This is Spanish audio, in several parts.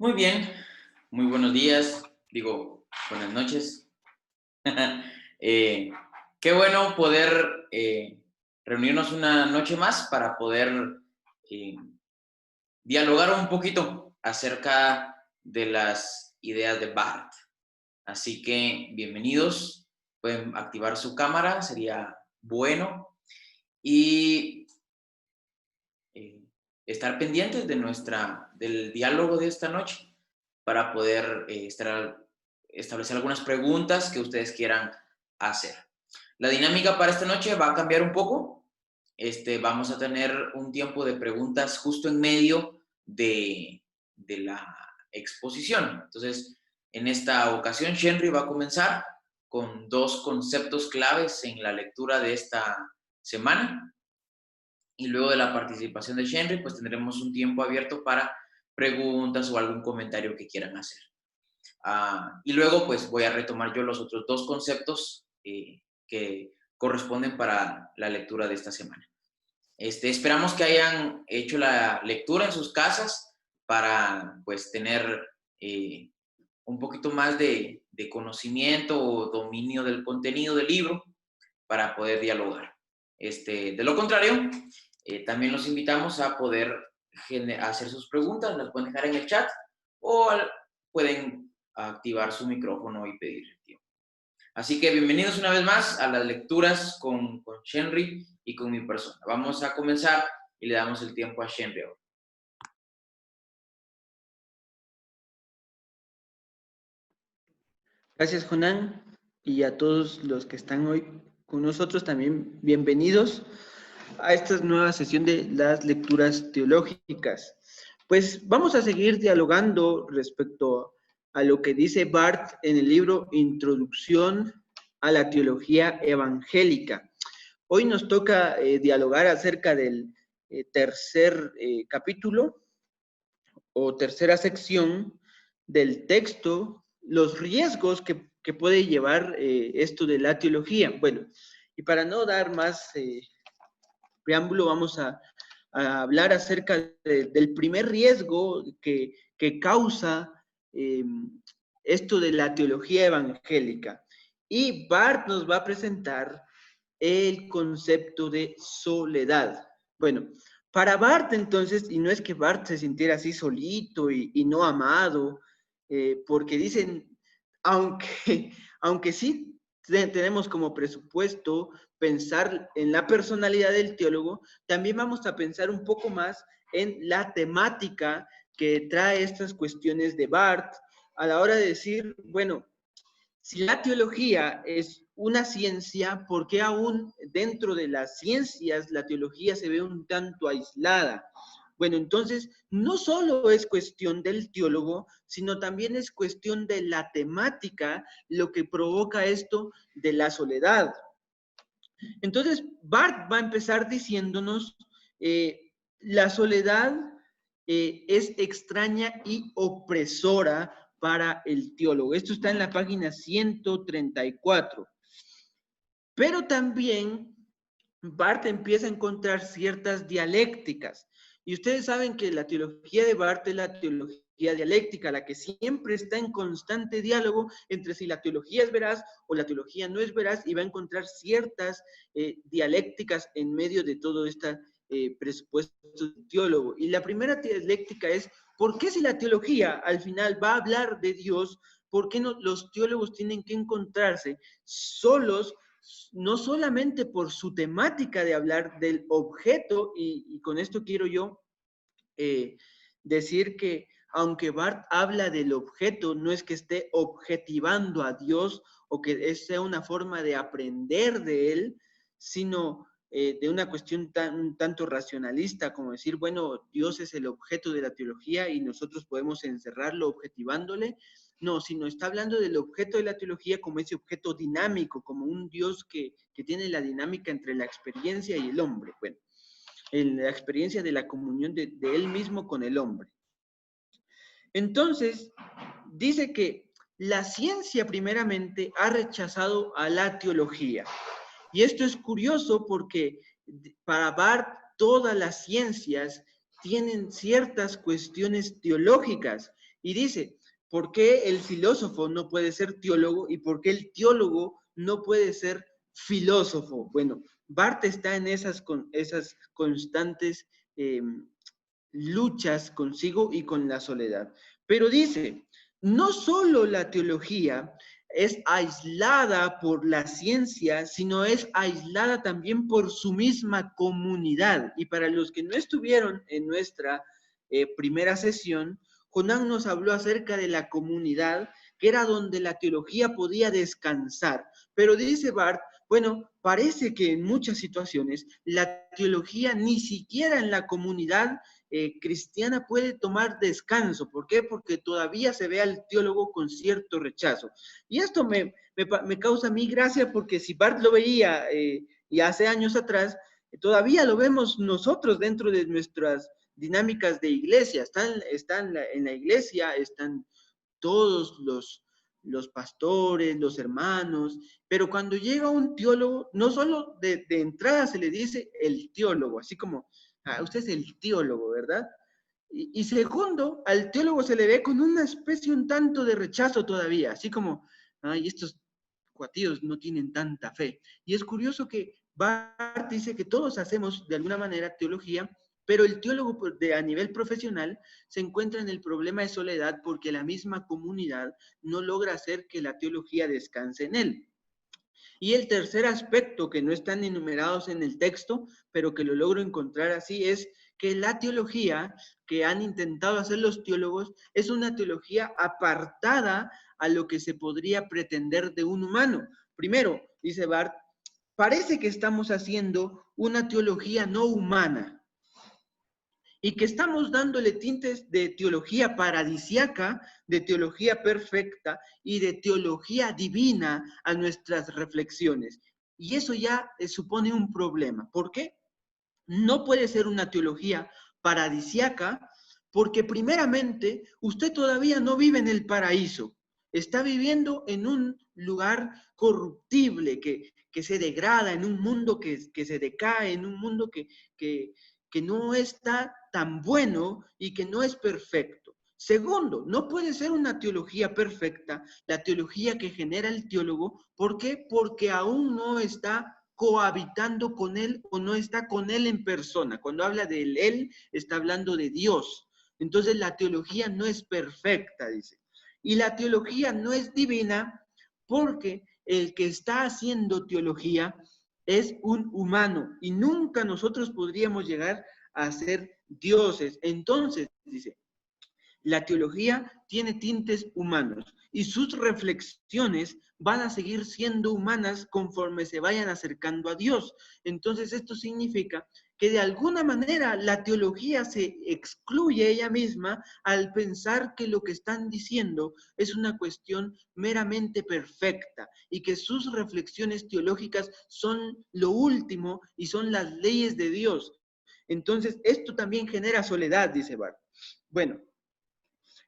Muy bien, muy buenos días, digo, buenas noches. Eh, Qué bueno poder reunirnos una noche más para poder eh, dialogar un poquito acerca de las ideas de Barth. Así que bienvenidos, pueden activar su cámara, sería bueno, y eh, estar pendientes del diálogo de esta noche para poder establecer algunas preguntas que ustedes quieran hacer. La dinámica para esta noche va a cambiar un poco. Vamos a tener un tiempo de preguntas justo en medio de la exposición. Entonces, en esta ocasión, Shenry va a comenzar con dos conceptos claves en la lectura de esta semana. Y luego de la participación de Shenry, pues tendremos un tiempo abierto para preguntas o algún comentario que quieran hacer. Y luego, pues voy a retomar yo los otros dos conceptos que corresponden para la lectura de esta semana. Esperamos que hayan hecho la lectura en sus casas para, pues, tener un poquito más de conocimiento o dominio del contenido del libro para poder dialogar. De lo contrario, también los invitamos a poder hacer sus preguntas, las pueden dejar en el chat o pueden activar su micrófono y pedir el tiempo. Así que bienvenidos una vez más a las lecturas con Shenry y con mi persona. Vamos a comenzar y le damos el tiempo a Shenry ahora. Gracias, Jonán, y a todos los que están hoy con nosotros también bienvenidos a esta nueva sesión de las lecturas teológicas. Pues vamos a seguir dialogando respecto a lo que dice Barth en el libro Introducción a la Teología Evangélica. Hoy nos toca dialogar acerca del tercer capítulo o tercera sección del texto, los riesgos que puede llevar esto de la teología. Bueno, y para no dar más preámbulo, vamos a hablar acerca del primer riesgo que causa esto de la teología evangélica. Y Barth nos va a presentar el concepto de soledad. Bueno, para Barth entonces, y no es que Barth se sintiera así solito y no amado, porque dicen, aunque sí tenemos como presupuesto pensar en la personalidad del teólogo, también vamos a pensar un poco más en la temática que trae estas cuestiones de Barth a la hora de decir, bueno, si la teología es una ciencia, ¿por qué aún dentro de las ciencias la teología se ve un tanto aislada? Bueno, entonces, no solo es cuestión del teólogo, sino también es cuestión de la temática lo que provoca esto de la soledad. Entonces, Barth va a empezar diciéndonos, la soledad es extraña y opresora para el teólogo. Esto está en la página 134. Pero también Barth empieza a encontrar ciertas dialécticas. Y ustedes saben que la teología de Barth es la teología dialéctica, la que siempre está en constante diálogo entre si la teología es veraz o la teología no es veraz, y va a encontrar ciertas dialécticas en medio de todo este presupuesto del teólogo. Y la primera dialéctica es, ¿por qué si la teología al final va a hablar de Dios, por qué no, los teólogos tienen que encontrarse solos, no solamente por su temática de hablar del objeto, y con esto quiero yo decir que aunque Barth habla del objeto, no es que esté objetivando a Dios o que sea una forma de aprender de él, sino de una cuestión un tanto racionalista, como decir, bueno, Dios es el objeto de la teología y nosotros podemos encerrarlo objetivándole. No, sino está hablando del objeto de la teología como ese objeto dinámico, como un Dios que tiene la dinámica entre la experiencia y el hombre. Bueno, en la experiencia de la comunión de él mismo con el hombre. Entonces, dice que la ciencia primeramente ha rechazado a la teología. Y esto es curioso porque para Barth todas las ciencias tienen ciertas cuestiones teológicas Y dice, ¿por qué el filósofo no puede ser teólogo y por qué el teólogo no puede ser filósofo? Bueno, Barth está en esas constantes luchas consigo y con la soledad. Pero dice, no solo la teología es aislada por la ciencia, sino es aislada también por su misma comunidad. Y para los que no estuvieron en nuestra primera sesión, Jonan nos habló acerca de la comunidad, que era donde la teología podía descansar. Pero dice Barth, bueno, parece que en muchas situaciones la teología ni siquiera en la comunidad cristiana puede tomar descanso. ¿Por qué? Porque todavía se ve al teólogo con cierto rechazo. Y esto me causa a mí gracia porque si Barth lo veía y hace años atrás, todavía lo vemos nosotros dentro de nuestras dinámicas de iglesia. Están en la iglesia, están todos los pastores, los hermanos, pero cuando llega un teólogo, no solo de entrada se le dice el teólogo, así como, usted es el teólogo, ¿verdad? Y segundo, al teólogo se le ve con una especie un tanto de rechazo todavía, así como, ay, estos cuatíos no tienen tanta fe. Y es curioso que Barth dice que todos hacemos de alguna manera teología, pero el teólogo a nivel profesional se encuentra en el problema de soledad porque la misma comunidad no logra hacer que la teología descanse en él. Y el tercer aspecto que no están enumerados en el texto, pero que lo logro encontrar así, es que la teología que han intentado hacer los teólogos es una teología apartada a lo que se podría pretender de un humano. Primero, dice Barth, parece que estamos haciendo una teología no humana y que estamos dándole tintes de teología paradisiaca, de teología perfecta y de teología divina a nuestras reflexiones. Y eso ya supone un problema. ¿Por qué? No puede ser una teología paradisiaca porque primeramente usted todavía no vive en el paraíso. Está viviendo en un lugar corruptible que se degrada, en un mundo que se decae, en un mundo que no está tan bueno y que no es perfecto. Segundo, no puede ser una teología perfecta, la teología que genera el teólogo. ¿Por qué? Porque aún no está cohabitando con él o no está con él en persona. Cuando habla de él, está hablando de Dios. Entonces la teología no es perfecta, dice. Y la teología no es divina porque el que está haciendo teología es un humano y nunca nosotros podríamos llegar a ser dioses. Entonces, dice, la teología tiene tintes humanos y sus reflexiones van a seguir siendo humanas conforme se vayan acercando a Dios. Entonces esto significa que de alguna manera la teología se excluye ella misma al pensar que lo que están diciendo es una cuestión meramente perfecta y que sus reflexiones teológicas son lo último y son las leyes de Dios. Entonces esto también genera soledad, dice Barth. Bueno,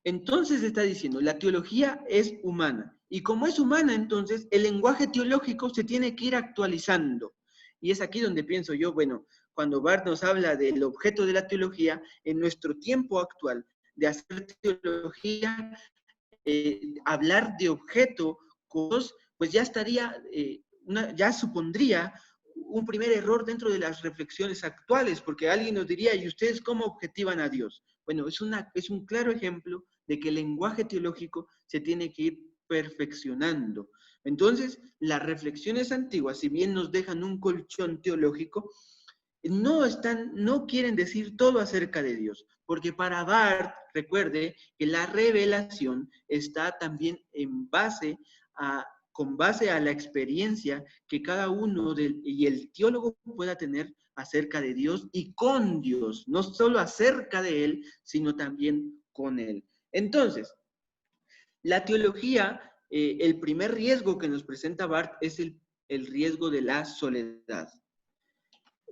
entonces está diciendo, la teología es humana. Y como es humana, entonces, el lenguaje teológico se tiene que ir actualizando. Y es aquí donde pienso yo, bueno, cuando Barth nos habla del objeto de la teología, en nuestro tiempo actual, de hacer teología, hablar de objeto, pues ya estaría, ya supondría un primer error dentro de las reflexiones actuales, porque alguien nos diría, ¿y ustedes cómo objetivan a Dios? Bueno, es un claro ejemplo de que el lenguaje teológico se tiene que ir perfeccionando. Entonces, las reflexiones antiguas, si bien nos dejan un colchón teológico, no quieren decir todo acerca de Dios, porque para Barth, recuerde que la revelación está también con base a la experiencia que cada uno y el teólogo pueda tener acerca de Dios y con Dios, no solo acerca de Él, sino también con Él. Entonces, la teología, el primer riesgo que nos presenta Barth es el riesgo de la soledad.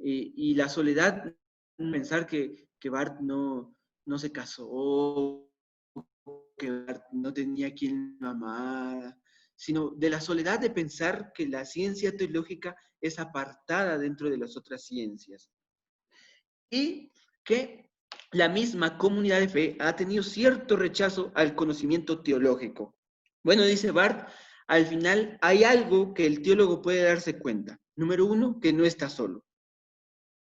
Y la soledad, pensar que Barth no se casó, que Barth no tenía quien lo amara, sino de la soledad de pensar que la ciencia teológica es apartada dentro de las otras ciencias. Y que la misma comunidad de fe ha tenido cierto rechazo al conocimiento teológico. Bueno, dice Barth, al final hay algo que el teólogo puede darse cuenta. Número uno, que no está solo.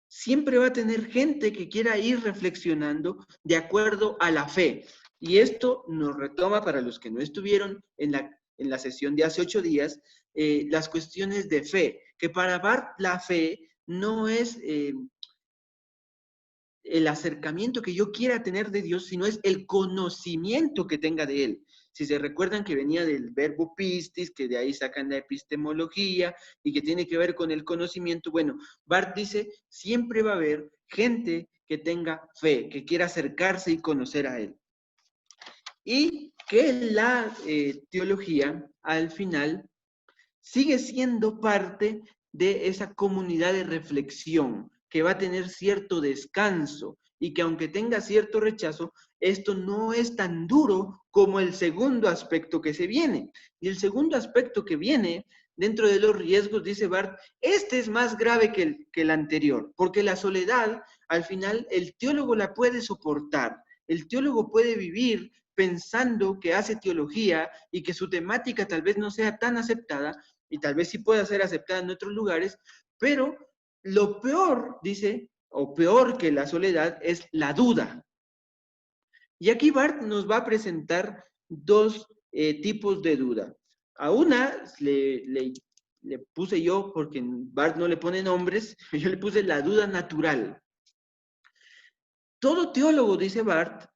Siempre va a tener gente que quiera ir reflexionando de acuerdo a la fe. Y esto nos retoma, para los que no estuvieron en la sesión de hace 8 días, las cuestiones de fe, que para Barth la fe no es el acercamiento que yo quiera tener de Dios, sino es el conocimiento que tenga de Él. Si se recuerdan que venía del verbo pistis, que de ahí sacan la epistemología y que tiene que ver con el conocimiento, bueno, Barth dice, siempre va a haber gente que tenga fe, que quiera acercarse y conocer a Él. Y que la teología, al final, sigue siendo parte de esa comunidad de reflexión que va a tener cierto descanso y que aunque tenga cierto rechazo, esto no es tan duro como el segundo aspecto que se viene. Y el segundo aspecto que viene dentro de los riesgos, dice Barth, este es más grave que el anterior, porque la soledad, al final, el teólogo la puede soportar. El teólogo puede vivir pensando que hace teología y que su temática tal vez no sea tan aceptada, y tal vez sí pueda ser aceptada en otros lugares, pero lo peor, dice, o peor que la soledad, es la duda. Y aquí Barth nos va a presentar dos tipos de duda. A una le puse yo, porque Barth no le pone nombres, yo le puse la duda natural. Todo teólogo, dice Barth,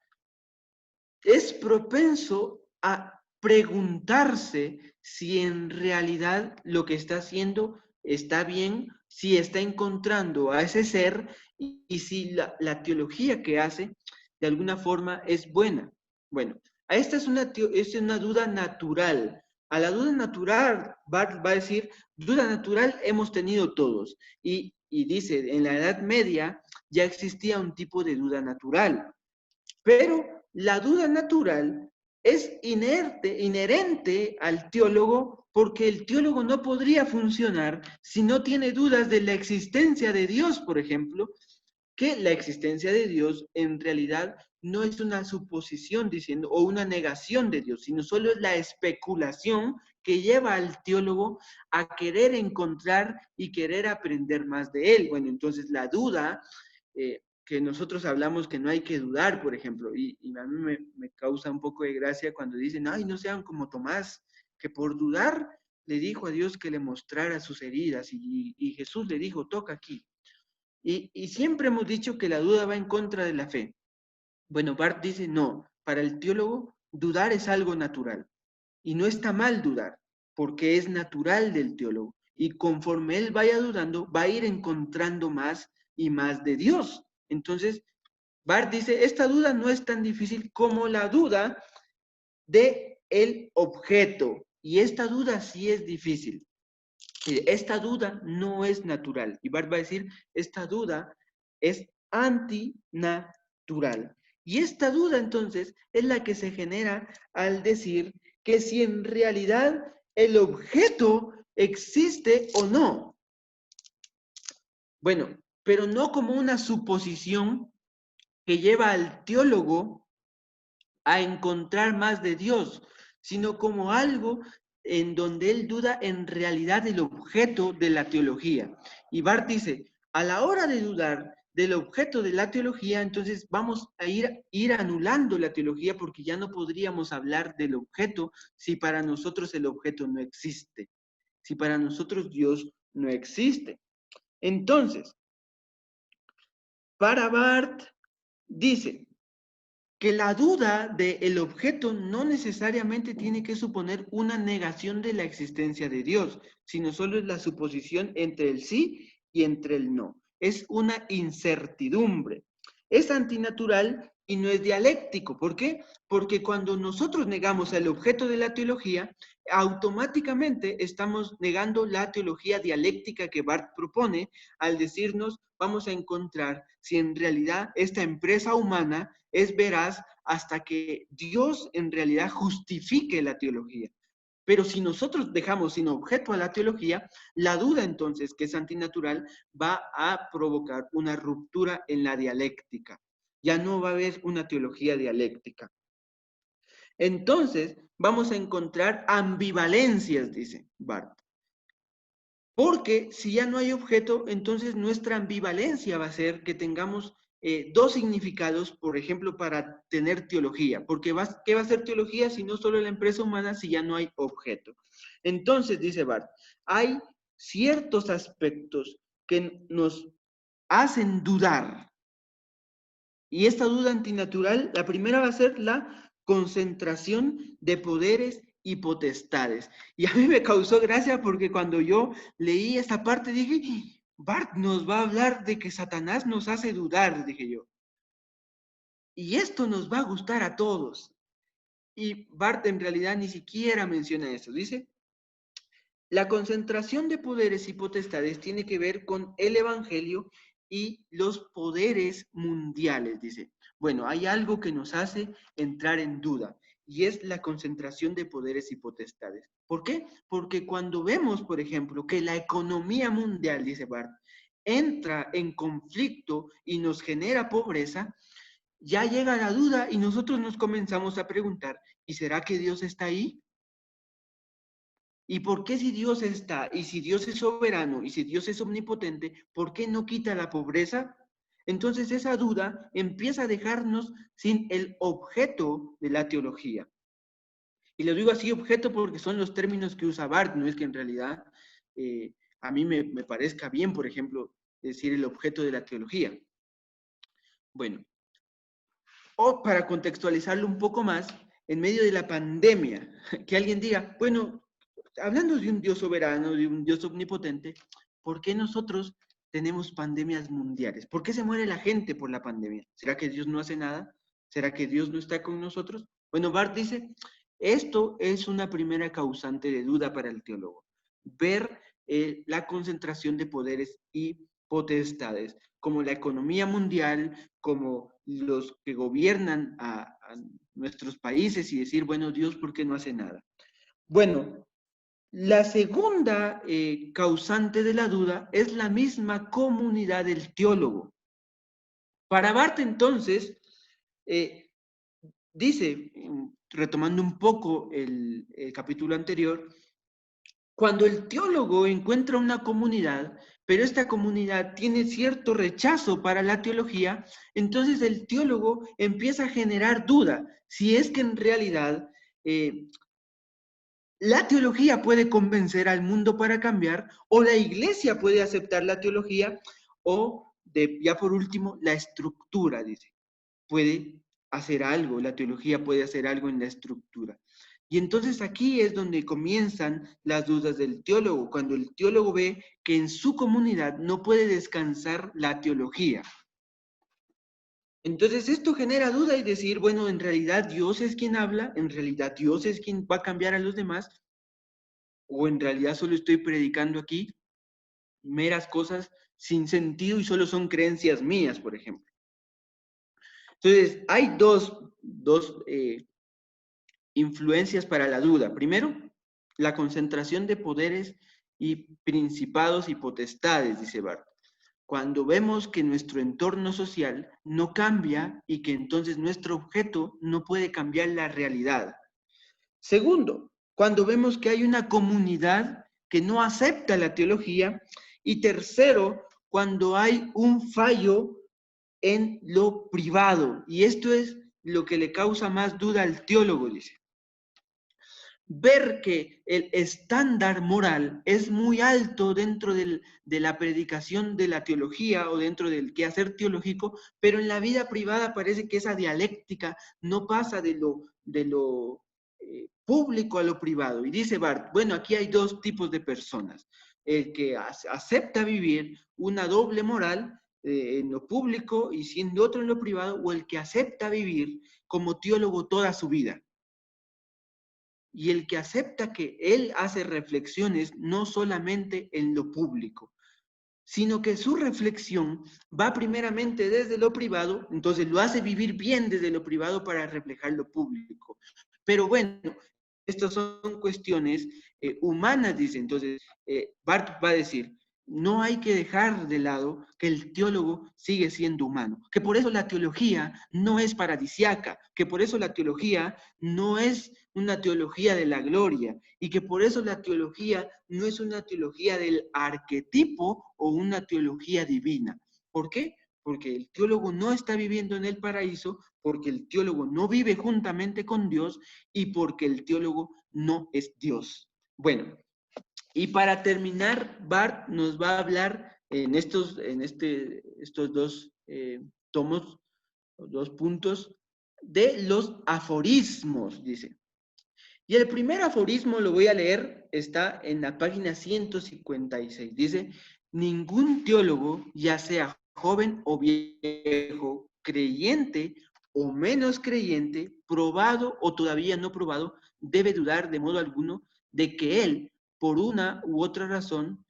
es propenso a preguntarse si en realidad lo que está haciendo está bien, si está encontrando a ese ser y si la teología que hace de alguna forma es buena. Bueno, a esta es una duda natural. A la duda natural va a decir, duda natural hemos tenido todos. Y dice, en la Edad Media ya existía un tipo de duda natural. Pero la duda natural es inherente al teólogo, porque el teólogo no podría funcionar si no tiene dudas de la existencia de Dios, por ejemplo, que la existencia de Dios en realidad no es una suposición diciendo o una negación de Dios, sino solo es la especulación que lleva al teólogo a querer encontrar y querer aprender más de él. Bueno, entonces la duda que nosotros hablamos que no hay que dudar, por ejemplo, y a mí me causa un poco de gracia cuando dicen, ay, no sean como Tomás, que por dudar le dijo a Dios que le mostrara sus heridas y Jesús le dijo, toca aquí. Y siempre hemos dicho que la duda va en contra de la fe. Bueno, Barth dice, no, para el teólogo dudar es algo natural y no está mal dudar, porque es natural del teólogo. Y conforme él vaya dudando, va a ir encontrando más y más de Dios. Entonces, Barth dice, esta duda no es tan difícil como la duda de el objeto. Y esta duda sí es difícil. Esta duda no es natural. Y Barth va a decir, esta duda es antinatural. Y esta duda entonces es la que se genera al decir que si en realidad el objeto existe o no. Bueno, pero no como una suposición que lleva al teólogo a encontrar más de Dios, sino como algo en donde él duda en realidad del objeto de la teología. Y Barth dice, a la hora de dudar del objeto de la teología, entonces vamos a ir anulando la teología porque ya no podríamos hablar del objeto si para nosotros el objeto no existe, si para nosotros Dios no existe. Entonces, para Barth dice, que la duda del objeto no necesariamente tiene que suponer una negación de la existencia de Dios, sino solo es la suposición entre el sí y entre el no. Es una incertidumbre. Es antinatural y no es dialéctico. ¿Por qué? Porque cuando nosotros negamos el objeto de la teología, automáticamente estamos negando la teología dialéctica que Barth propone al decirnos, vamos a encontrar si en realidad esta empresa humana es veraz hasta que Dios en realidad justifique la teología. Pero si nosotros dejamos sin objeto a la teología, la duda entonces, que es antinatural, va a provocar una ruptura en la dialéctica. Ya no va a haber una teología dialéctica. Entonces, vamos a encontrar ambivalencias, dice Barth. Porque si ya no hay objeto, entonces nuestra ambivalencia va a ser que tengamos dos significados, por ejemplo, para tener teología. Porque ¿qué va a ser teología si no solo la empresa humana, si ya no hay objeto? Entonces, dice Barth, hay ciertos aspectos que nos hacen dudar. Y esta duda antinatural, la primera va a ser la concentración de poderes y potestades. Y a mí me causó gracia porque cuando yo leí esta parte dije, Barth nos va a hablar de que Satanás nos hace dudar, dije yo. Y esto nos va a gustar a todos. Y Barth en realidad ni siquiera menciona eso. Dice, la concentración de poderes y potestades tiene que ver con el Evangelio y los poderes mundiales, dice. Bueno, hay algo que nos hace entrar en duda y es la concentración de poderes y potestades. ¿Por qué? Porque cuando vemos, por ejemplo, que la economía mundial, dice Barth, entra en conflicto y nos genera pobreza, ya llega la duda y nosotros nos comenzamos a preguntar, ¿y será que Dios está ahí? ¿Y por qué si Dios está, y si Dios es soberano, y si Dios es omnipotente, por qué no quita la pobreza? Entonces esa duda empieza a dejarnos sin el objeto de la teología. Y lo digo así, objeto, porque son los términos que usa Barth, no es que en realidad a mí me parezca bien, por ejemplo, decir el objeto de la teología. Bueno, o para contextualizarlo un poco más, en medio de la pandemia, que alguien diga, bueno, hablando de un Dios soberano, de un Dios omnipotente, ¿por qué nosotros tenemos pandemias mundiales? ¿Por qué se muere la gente por la pandemia? ¿Será que Dios no hace nada? ¿Será que Dios no está con nosotros? Bueno, Barth dice, esto es una primera causante de duda para el teólogo. Ver la concentración de poderes y potestades, como la economía mundial, como los que gobiernan a nuestros países y decir, bueno, Dios, ¿por qué no hace nada? Bueno, la segunda causante de la duda es la misma comunidad del teólogo. Para Barth, entonces, dice, retomando un poco el capítulo anterior, cuando el teólogo encuentra una comunidad, pero esta comunidad tiene cierto rechazo para la teología, entonces el teólogo empieza a generar duda si es que en realidad la teología puede convencer al mundo para cambiar, o la iglesia puede aceptar la teología, o ya por último, la estructura, dice, puede hacer algo, la teología puede hacer algo en la estructura. Y entonces aquí es donde comienzan las dudas del teólogo, cuando el teólogo ve que en su comunidad no puede descansar la teología. Entonces esto genera duda y decir, bueno, en realidad Dios es quien habla, en realidad Dios es quien va a cambiar a los demás, o en realidad solo estoy predicando aquí meras cosas sin sentido y solo son creencias mías, por ejemplo. Entonces, hay dos influencias para la duda. Primero, la concentración de poderes y principados y potestades, dice Barth. Cuando vemos que nuestro entorno social no cambia y que entonces nuestro objeto no puede cambiar la realidad. Segundo, cuando vemos que hay una comunidad que no acepta la teología. Y tercero, cuando hay un fallo en lo privado. Y esto es lo que le causa más duda al teólogo, dice. Ver que el estándar moral es muy alto dentro de la predicación de la teología o dentro del quehacer teológico, pero en la vida privada parece que esa dialéctica no pasa de lo público a lo privado. Y dice Barth, bueno, aquí hay dos tipos de personas. El que acepta vivir una doble moral en lo público y siendo otro en lo privado, o el que acepta vivir como teólogo toda su vida. Y el que acepta que él hace reflexiones no solamente en lo público, sino que su reflexión va primeramente desde lo privado, entonces lo hace vivir bien desde lo privado para reflejar lo público. Pero bueno, estas son cuestiones humanas, dice. Entonces, Barth va a decir, no hay que dejar de lado que el teólogo sigue siendo humano, que por eso la teología no es paradisiaca, que por eso la teología no es una teología de la gloria y que por eso la teología no es una teología del arquetipo o una teología divina. ¿Por qué? Porque el teólogo no está viviendo en el paraíso, porque el teólogo no vive juntamente con Dios y porque el teólogo no es Dios. Bueno, y para terminar, Bart nos va a hablar estos dos tomos, dos puntos, de los aforismos, dice. Y el primer aforismo, lo voy a leer, está en la página 156. Dice, ningún teólogo, ya sea joven o viejo, creyente o menos creyente, probado o todavía no probado, debe dudar de modo alguno de que él, por una u otra razón,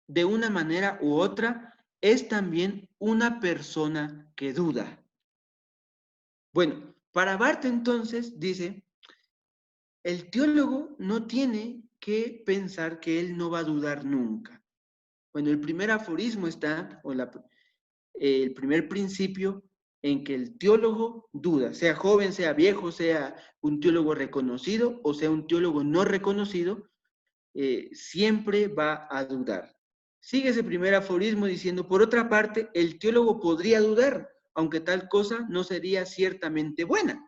de una manera u otra, es también una persona que duda. Bueno, para Barth entonces dice, el teólogo no tiene que pensar que él no va a dudar nunca. Bueno, el primer aforismo está, el primer principio en que el teólogo duda, sea joven, sea viejo, sea un teólogo reconocido o sea un teólogo no reconocido, siempre va a dudar. Sigue ese primer aforismo diciendo, por otra parte, el teólogo podría dudar, aunque tal cosa no sería ciertamente buena,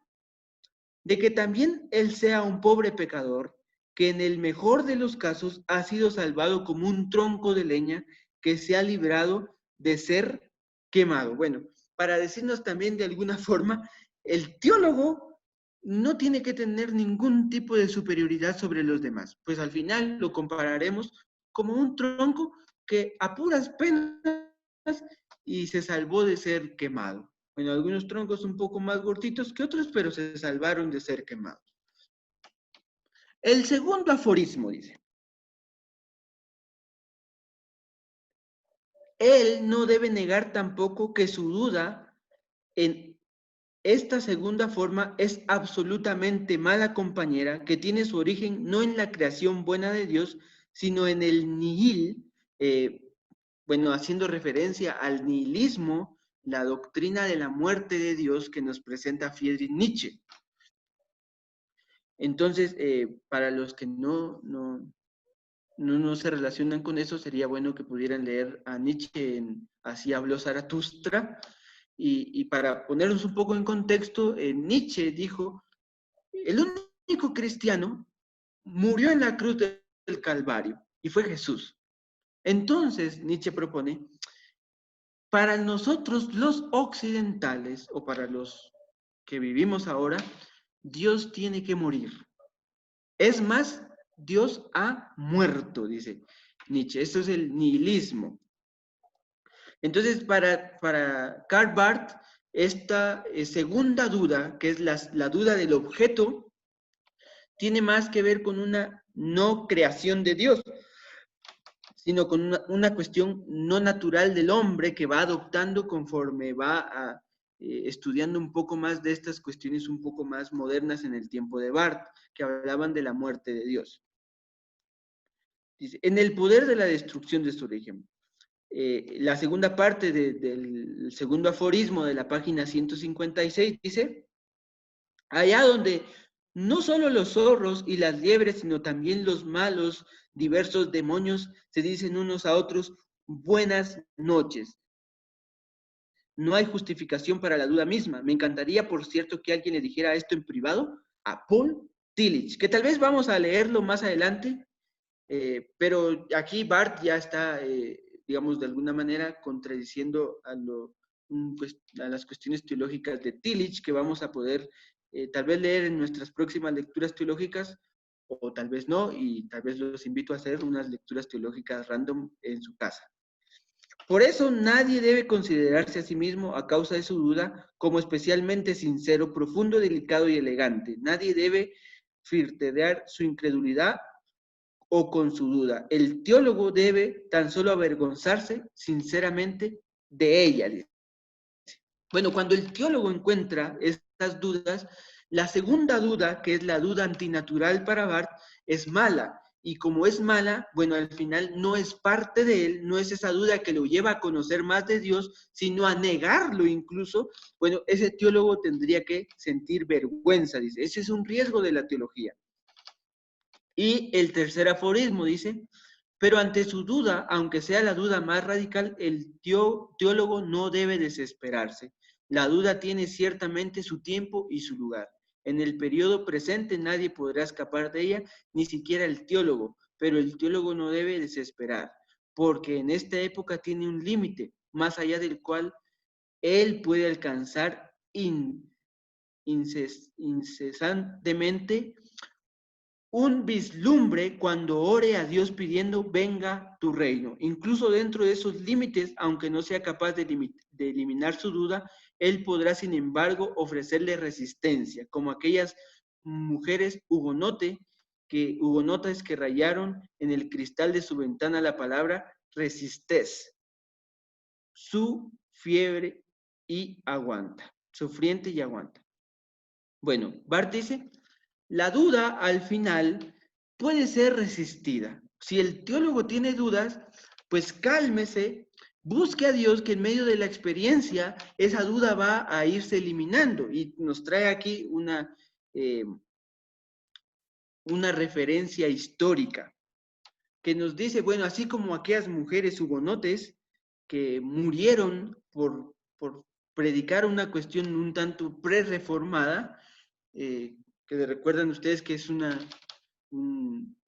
de que también él sea un pobre pecador, que en el mejor de los casos ha sido salvado como un tronco de leña que se ha librado de ser quemado. Bueno, para decirnos también de alguna forma, el teólogo no tiene que tener ningún tipo de superioridad sobre los demás, pues al final lo compararemos como un tronco que a puras penas y se salvó de ser quemado. Bueno, algunos troncos un poco más gorditos que otros, pero se salvaron de ser quemados. El segundo aforismo dice, él no debe negar tampoco que su duda en esta segunda forma es absolutamente mala compañera, que tiene su origen no en la creación buena de Dios, sino en el nihil, bueno, haciendo referencia al nihilismo, la doctrina de la muerte de Dios que nos presenta Friedrich Nietzsche. Entonces, para los que no se relacionan con eso, sería bueno que pudieran leer a Nietzsche en Así habló Zaratustra. Y para ponernos un poco en contexto, Nietzsche dijo, el único cristiano murió en la cruz del Calvario y fue Jesús. Entonces, Nietzsche propone, para nosotros los occidentales o para los que vivimos ahora, Dios tiene que morir. Es más, Dios ha muerto, dice Nietzsche. Esto es el nihilismo. Entonces, para Karl Barth, esta segunda duda, que es la duda del objeto, tiene más que ver con una no creación de Dios, sino con una cuestión no natural del hombre que va adoptando conforme va estudiando un poco más de estas cuestiones un poco más modernas en el tiempo de Barth, que hablaban de la muerte de Dios. Dice, en el poder de la destrucción de su origen. La segunda parte del segundo aforismo de la página 156 dice, allá donde no solo los zorros y las liebres, sino también los malos, diversos demonios se dicen unos a otros, buenas noches. No hay justificación para la duda misma. Me encantaría, por cierto, que alguien le dijera esto en privado a Paul Tillich, que tal vez vamos a leerlo más adelante, pero aquí Barth ya está, digamos, de alguna manera contradiciendo a las cuestiones teológicas de Tillich, que vamos a poder tal vez leer en nuestras próximas lecturas teológicas, o tal vez no, y tal vez los invito a hacer unas lecturas teológicas random en su casa. Por eso nadie debe considerarse a sí mismo, a causa de su duda, como especialmente sincero, profundo, delicado y elegante. Nadie debe flirtear su incredulidad o con su duda. El teólogo debe tan solo avergonzarse sinceramente de ella. Bueno, cuando el teólogo encuentra estas dudas, la segunda duda, que es la duda antinatural para Barth, es mala. y como es mala, bueno, al final no es parte de él, no es esa duda que lo lleva a conocer más de Dios, sino a negarlo incluso, bueno, ese teólogo tendría que sentir vergüenza, dice. Ese es un riesgo de la teología. Y el tercer aforismo dice, pero ante su duda, aunque sea la duda más radical, el teólogo no debe desesperarse. La duda tiene ciertamente su tiempo y su lugar. En el periodo presente nadie podrá escapar de ella, ni siquiera el teólogo, pero el teólogo no debe desesperar, porque en esta época tiene un límite, más allá del cual él puede alcanzar incesantemente un vislumbre cuando ore a Dios pidiendo venga tu reino. Incluso dentro de esos límites, aunque no sea capaz de eliminar su duda, él podrá, sin embargo, ofrecerle resistencia, como aquellas mujeres hugonotas que rayaron en el cristal de su ventana la palabra resistés, su fiebre y aguanta, sufriente y aguanta. Bueno, Barth dice, la duda al final puede ser resistida. Si el teólogo tiene dudas, pues cálmese, busque a Dios que en medio de la experiencia esa duda va a irse eliminando. Y nos trae aquí una referencia histórica que nos dice, bueno, así como aquellas mujeres hugonotes que murieron por predicar una cuestión un tanto pre-reformada, que recuerdan ustedes que es una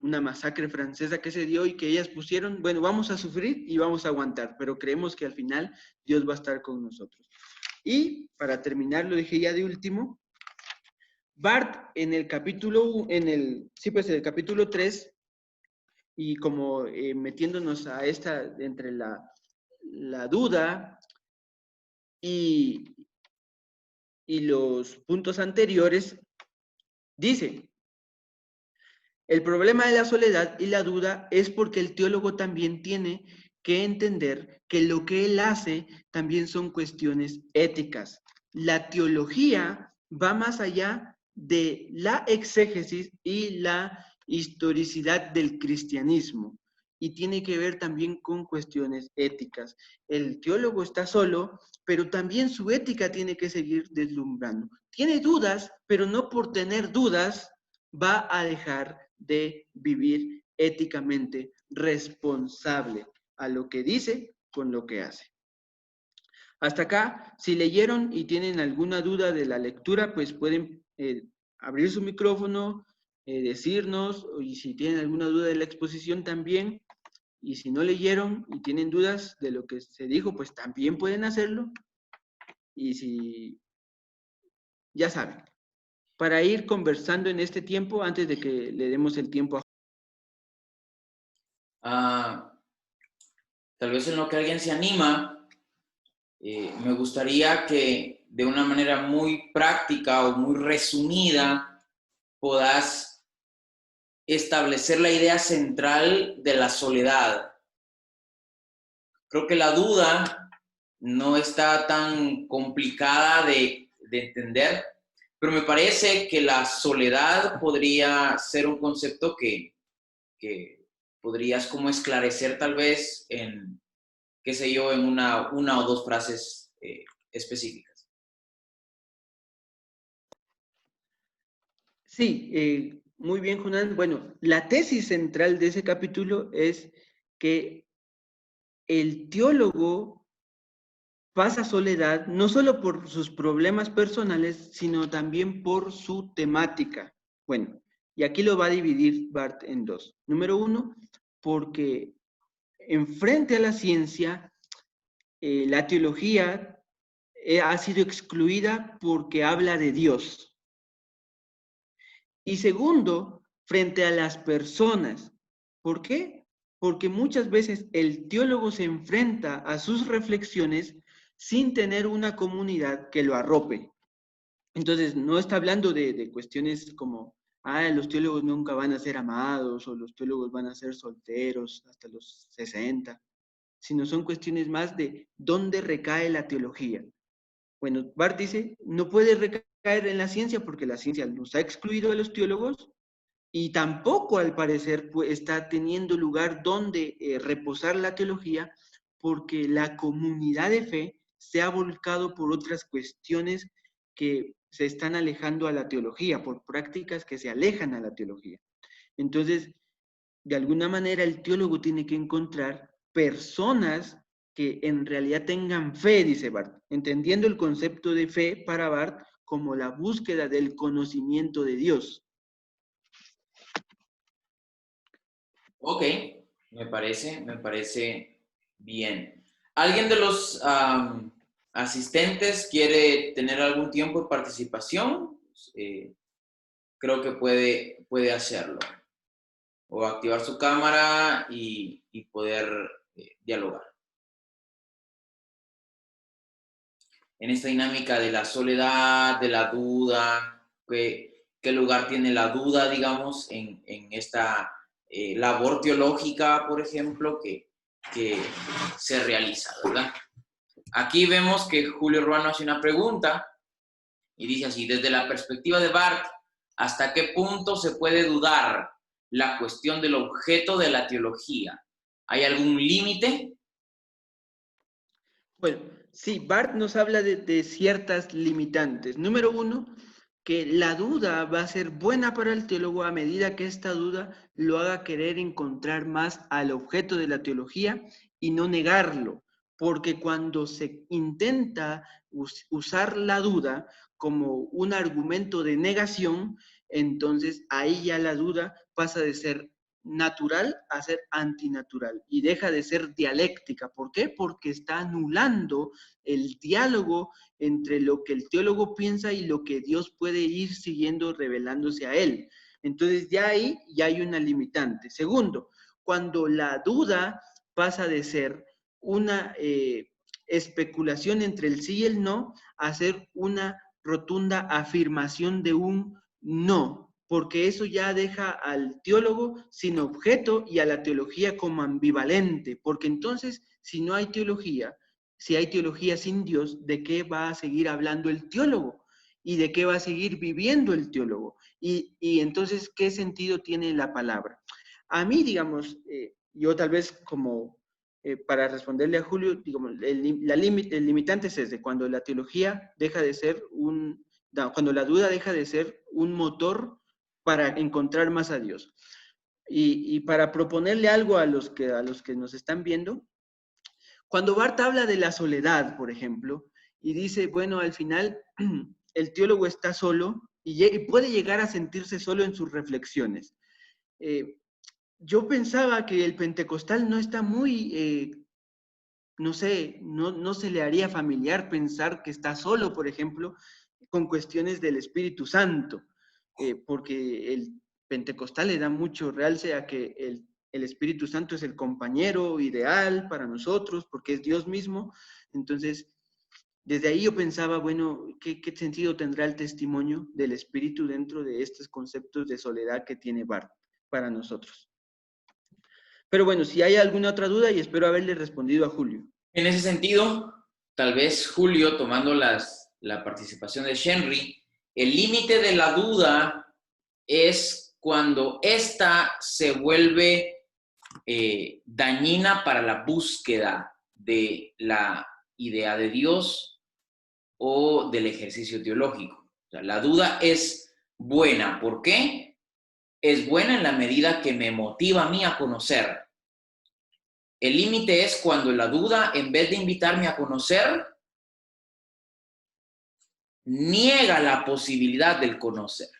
masacre francesa que se dio y que ellas pusieron, bueno, vamos a sufrir y vamos a aguantar, pero creemos que al final Dios va a estar con nosotros. Y para terminar, lo dije ya de último, Barth en el capítulo, en el capítulo 3, y como metiéndonos a esta, entre la duda y los puntos anteriores, dice, el problema de la soledad y la duda es porque el teólogo también tiene que entender que lo que él hace también son cuestiones éticas. La teología va más allá de la exégesis y la historicidad del cristianismo y tiene que ver también con cuestiones éticas. El teólogo está solo, pero también su ética tiene que seguir deslumbrando. Tiene dudas, pero no por tener dudas va a dejar de vivir éticamente responsable a lo que dice con lo que hace. Hasta acá, si leyeron y tienen alguna duda de la lectura, pues pueden abrir su micrófono, decirnos, y si tienen alguna duda de la exposición también, y si no leyeron y tienen dudas de lo que se dijo, pues también pueden hacerlo, y si, ya saben, para ir conversando en este tiempo antes de que le demos el tiempo a... Tal vez en lo que alguien se anima, me gustaría que de una manera muy práctica o muy resumida puedas establecer la idea central de la soledad. Creo que la duda no está tan complicada de entender, pero me parece que la soledad podría ser un concepto que podrías como esclarecer tal vez en, qué sé yo, en una o dos frases específicas. Sí, muy bien, Jonás. Bueno, la tesis central de ese capítulo es que el teólogo pasa soledad no solo por sus problemas personales, sino también por su temática. Bueno, y aquí lo va a dividir Barth en dos. Número uno, porque enfrente a la ciencia, la teología ha sido excluida porque habla de Dios. Y segundo, frente a las personas. ¿Por qué? Porque muchas veces el teólogo se enfrenta a sus reflexiones sin tener una comunidad que lo arrope. Entonces, no está hablando de cuestiones como, los teólogos nunca van a ser amados o los teólogos van a ser solteros hasta los 60, sino son cuestiones más de dónde recae la teología. Bueno, Barth dice, no puede recaer en la ciencia porque la ciencia nos ha excluido a los teólogos y tampoco al parecer pues, está teniendo lugar donde reposar la teología, porque la comunidad de fe se ha volcado por otras cuestiones que se están alejando a la teología, por prácticas que se alejan a la teología. Entonces, de alguna manera el teólogo tiene que encontrar personas que en realidad tengan fe, dice Barth, entendiendo el concepto de fe para Barth como la búsqueda del conocimiento de Dios. Ok, me parece bien. ¿Alguien de los asistentes quiere tener algún tiempo de participación? Creo que puede hacerlo. O activar su cámara y poder dialogar. En esta dinámica de la soledad, de la duda, qué lugar tiene la duda, digamos, en esta labor teológica, por ejemplo, que se realiza, ¿verdad? Aquí vemos que Julio Ruano hace una pregunta y dice así: desde la perspectiva de Barth, ¿hasta qué punto se puede dudar la cuestión del objeto de la teología? ¿Hay algún límite? Bueno, sí, Barth nos habla de ciertas limitantes. Número uno, que la duda va a ser buena para el teólogo a medida que esta duda lo haga querer encontrar más al objeto de la teología y no negarlo, porque cuando se intenta usar la duda como un argumento de negación, entonces ahí ya la duda pasa de ser natural a ser antinatural y deja de ser dialéctica. ¿Por qué? Porque está anulando el diálogo entre lo que el teólogo piensa y lo que Dios puede ir siguiendo revelándose a él. Entonces ya ahí ya hay una limitante. Segundo, cuando la duda pasa de ser una especulación entre el sí y el no a ser una rotunda afirmación de un no, porque eso ya deja al teólogo sin objeto y a la teología como ambivalente, porque entonces si no hay teología, si hay teología sin Dios, ¿de qué va a seguir hablando el teólogo? ¿Y de qué va a seguir viviendo el teólogo? Y entonces, ¿qué sentido tiene la palabra? A mí, digamos, yo tal vez como para responderle a Julio, digamos, el limitante es ese, cuando la teología deja de ser cuando la duda deja de ser un motor para encontrar más a Dios. Y para proponerle algo a los que nos están viendo, cuando Barth habla de la soledad, por ejemplo, y dice, bueno, al final el teólogo está solo y puede llegar a sentirse solo en sus reflexiones. Eh, yo pensaba que el pentecostal no está muy, no sé, no se le haría familiar pensar que está solo, por ejemplo, con cuestiones del Espíritu Santo, porque el pentecostal le da mucho realce a que el Espíritu Santo es el compañero ideal para nosotros, porque es Dios mismo. Entonces, desde ahí yo pensaba, bueno, ¿qué sentido tendrá el testimonio del Espíritu dentro de estos conceptos de soledad que tiene Barth para nosotros? Pero bueno, si hay alguna otra duda, y espero haberle respondido a Julio. En ese sentido, tal vez Julio, tomando la participación de Shenry, el límite de la duda es cuando ésta se vuelve dañina para la búsqueda de la idea de Dios o del ejercicio teológico. O sea, la duda es buena. ¿Por qué? Es buena en la medida que me motiva a mí a conocer. El límite es cuando la duda, en vez de invitarme a conocer, niega la posibilidad del conocer,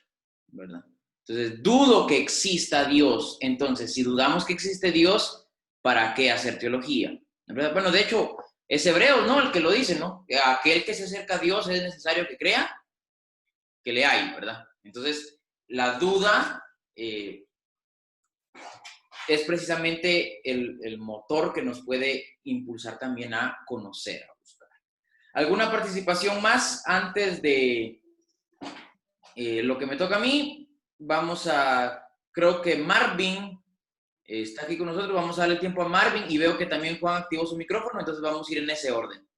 ¿verdad? Entonces, dudo que exista Dios. Entonces, si dudamos que existe Dios, ¿para qué hacer teología? ¿Verdad? Bueno, de hecho, es Hebreos, ¿no? El que lo dice, ¿no? Aquel que se acerca a Dios es necesario que crea que le hay, ¿verdad? Entonces, la duda es precisamente el motor que nos puede impulsar también a conocer, a buscar. ¿Alguna participación más antes de lo que me toca a mí? Creo que Marvin está aquí con nosotros, vamos a darle tiempo a Marvin y veo que también Juan activó su micrófono, entonces vamos a ir en ese orden.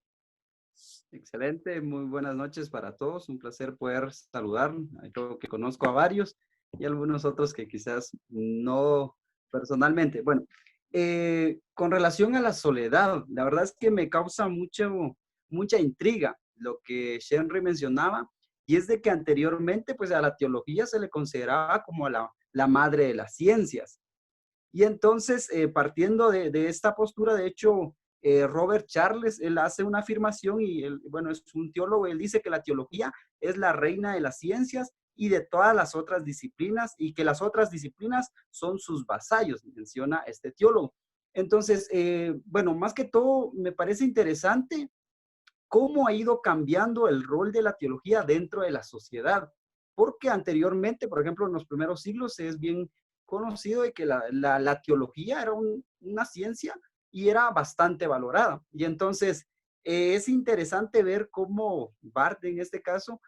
Excelente, muy buenas noches para todos, un placer poder saludar, creo que conozco a varios y algunos otros que quizás no personalmente. Bueno, con relación a la soledad, la verdad es que me causa mucha intriga lo que Henry mencionaba, y es de que anteriormente pues a la teología se le consideraba como la madre de las ciencias. Y entonces, partiendo de esta postura, de hecho, Robert Charles, él hace una afirmación y él, bueno, es un teólogo, él dice que la teología es la reina de las ciencias y de todas las otras disciplinas, y que las otras disciplinas son sus vasallos, menciona este teólogo. Entonces, bueno, más que todo, me parece interesante cómo ha ido cambiando el rol de la teología dentro de la sociedad. Porque anteriormente, por ejemplo, en los primeros siglos es bien conocido de que la teología era una ciencia y era bastante valorada. Y entonces es interesante ver cómo Barth, en este caso,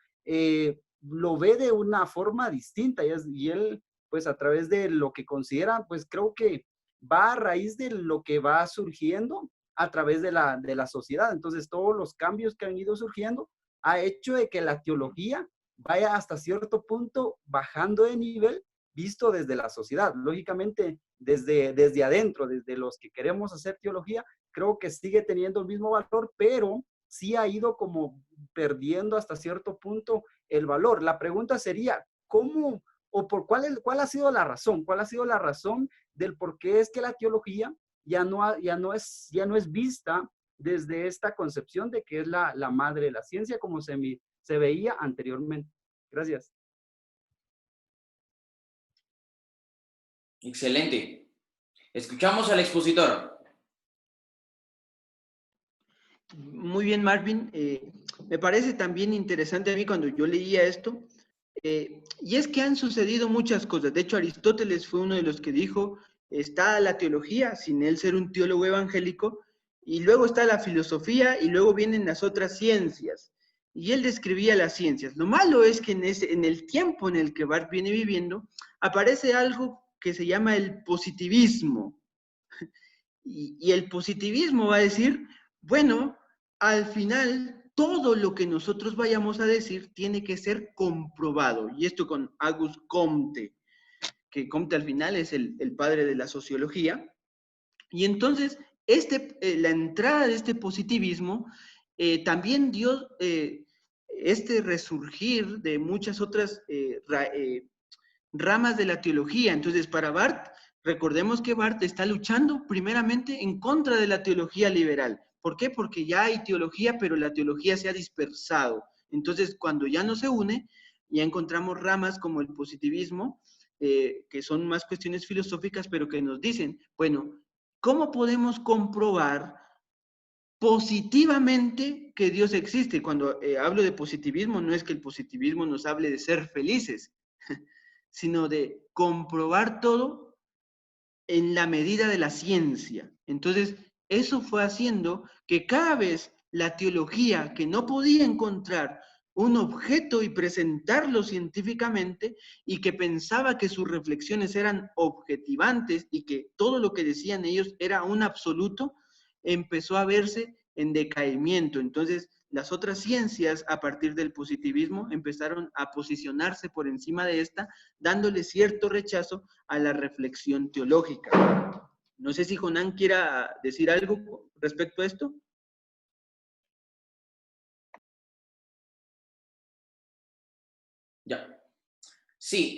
lo ve de una forma distinta, y él, pues a través de lo que considera, pues creo que va a raíz de lo que va surgiendo a través de la sociedad. Entonces, todos los cambios que han ido surgiendo ha hecho de que la teología vaya hasta cierto punto bajando de nivel visto desde la sociedad. Lógicamente, desde adentro, desde los que queremos hacer teología, creo que sigue teniendo el mismo valor, pero sí ha ido como perdiendo hasta cierto punto el valor. La pregunta sería, ¿cómo o por cuál ha sido la razón? ¿Cuál ha sido la razón del por qué es que la teología ya no es vista desde esta concepción de que es la madre de la ciencia como se veía anteriormente? Gracias. Excelente. Escuchamos al expositor. Muy bien, Marvin. Me parece también interesante a mí cuando yo leía esto, y es que han sucedido muchas cosas. De hecho, Aristóteles fue uno de los que dijo, está la teología, sin él ser un teólogo evangélico, y luego está la filosofía, y luego vienen las otras ciencias. Y él describía las ciencias. Lo malo es que en el tiempo en el que Barth viene viviendo, aparece algo que se llama el positivismo. Y el positivismo va a decir, bueno, al final todo lo que nosotros vayamos a decir tiene que ser comprobado. Y esto con Auguste Comte, que Comte al final es el padre de la sociología. Y entonces, la entrada de este positivismo también dio este resurgir de muchas otras ramas de la teología. Entonces, para Barth, recordemos que Barth está luchando primeramente en contra de la teología liberal. ¿Por qué? Porque ya hay teología, pero la teología se ha dispersado. Entonces, cuando ya no se une, ya encontramos ramas como el positivismo, que son más cuestiones filosóficas, pero que nos dicen, bueno, ¿cómo podemos comprobar positivamente que Dios existe? Cuando hablo de positivismo, no es que el positivismo nos hable de ser felices, sino de comprobar todo en la medida de la ciencia. Entonces, eso fue haciendo que cada vez la teología, que no podía encontrar un objeto y presentarlo científicamente, y que pensaba que sus reflexiones eran objetivantes y que todo lo que decían ellos era un absoluto, empezó a verse en decaimiento. Entonces, las otras ciencias, a partir del positivismo, empezaron a posicionarse por encima de esta, dándole cierto rechazo a la reflexión teológica. No sé si Jonán quiera decir algo respecto a esto. Ya. Sí,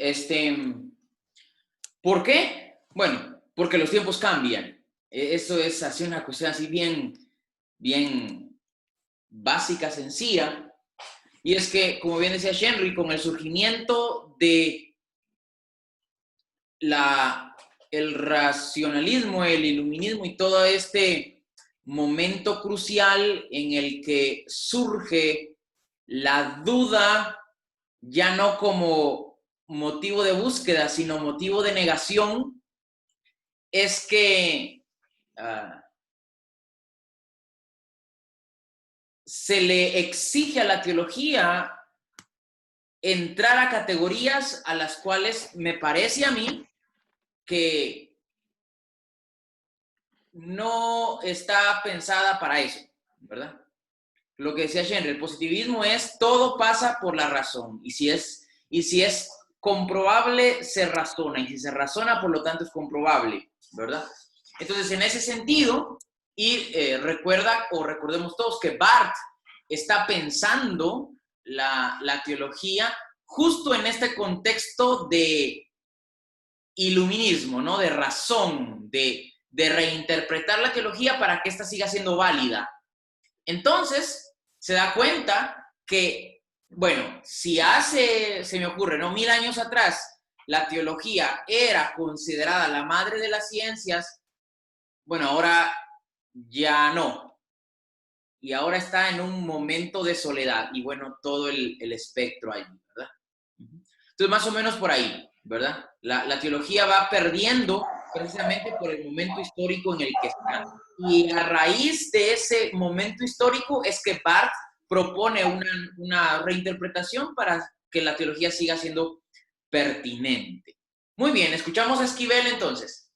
¿por qué? Bueno, porque los tiempos cambian. Eso es así una cuestión así bien básica, sencilla. Y es que, como bien decía Henry, con el surgimiento de el racionalismo, el iluminismo y todo este momento crucial en el que surge la duda ya no como motivo de búsqueda, sino motivo de negación, es que se le exige a la teología entrar a categorías a las cuales me parece a mí que no está pensada para eso, ¿verdad? Lo que decía Henry, el positivismo es todo pasa por la razón, y si es comprobable se razona, y si se razona, por lo tanto, es comprobable, ¿verdad? Entonces, en ese sentido, y recordemos todos que Barth está pensando la teología justo en este contexto de iluminismo, ¿no? De razón, de reinterpretar la teología para que ésta siga siendo válida. Entonces, se da cuenta que, bueno, si se me ocurre, ¿no? 1000 años atrás, la teología era considerada la madre de las ciencias, bueno, ahora ya no. Y ahora está en un momento de soledad. Y bueno, todo el espectro ahí, ¿verdad? Entonces, más o menos por ahí, ¿verdad? La teología va perdiendo precisamente por el momento histórico en el que está. Y a raíz de ese momento histórico es que Barth propone una reinterpretación para que la teología siga siendo pertinente. Muy bien, escuchamos a Esquivel entonces.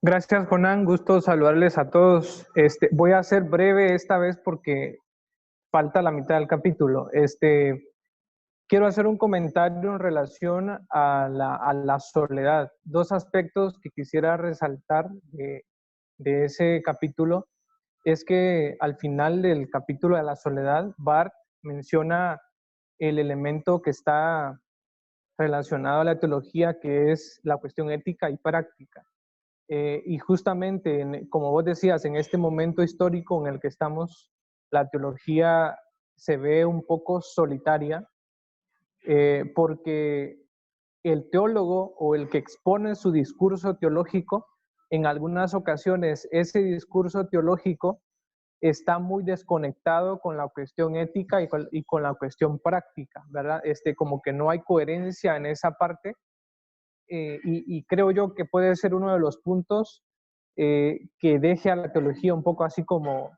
Gracias, Jonán. Gusto saludarles a todos. Voy a ser breve esta vez porque falta la mitad del capítulo. Quiero hacer un comentario en relación a la soledad. Dos aspectos que quisiera resaltar de ese capítulo es que al final del capítulo de la soledad, Barth menciona el elemento que está relacionado a la teología, que es la cuestión ética y práctica. Y justamente, como vos decías, en este momento histórico en el que estamos, la teología se ve un poco solitaria, porque el teólogo o el que expone su discurso teológico, en algunas ocasiones ese discurso teológico está muy desconectado con la cuestión ética y con la cuestión práctica, ¿verdad? Como que no hay coherencia en esa parte. Y creo yo que puede ser uno de los puntos que deje a la teología un poco así como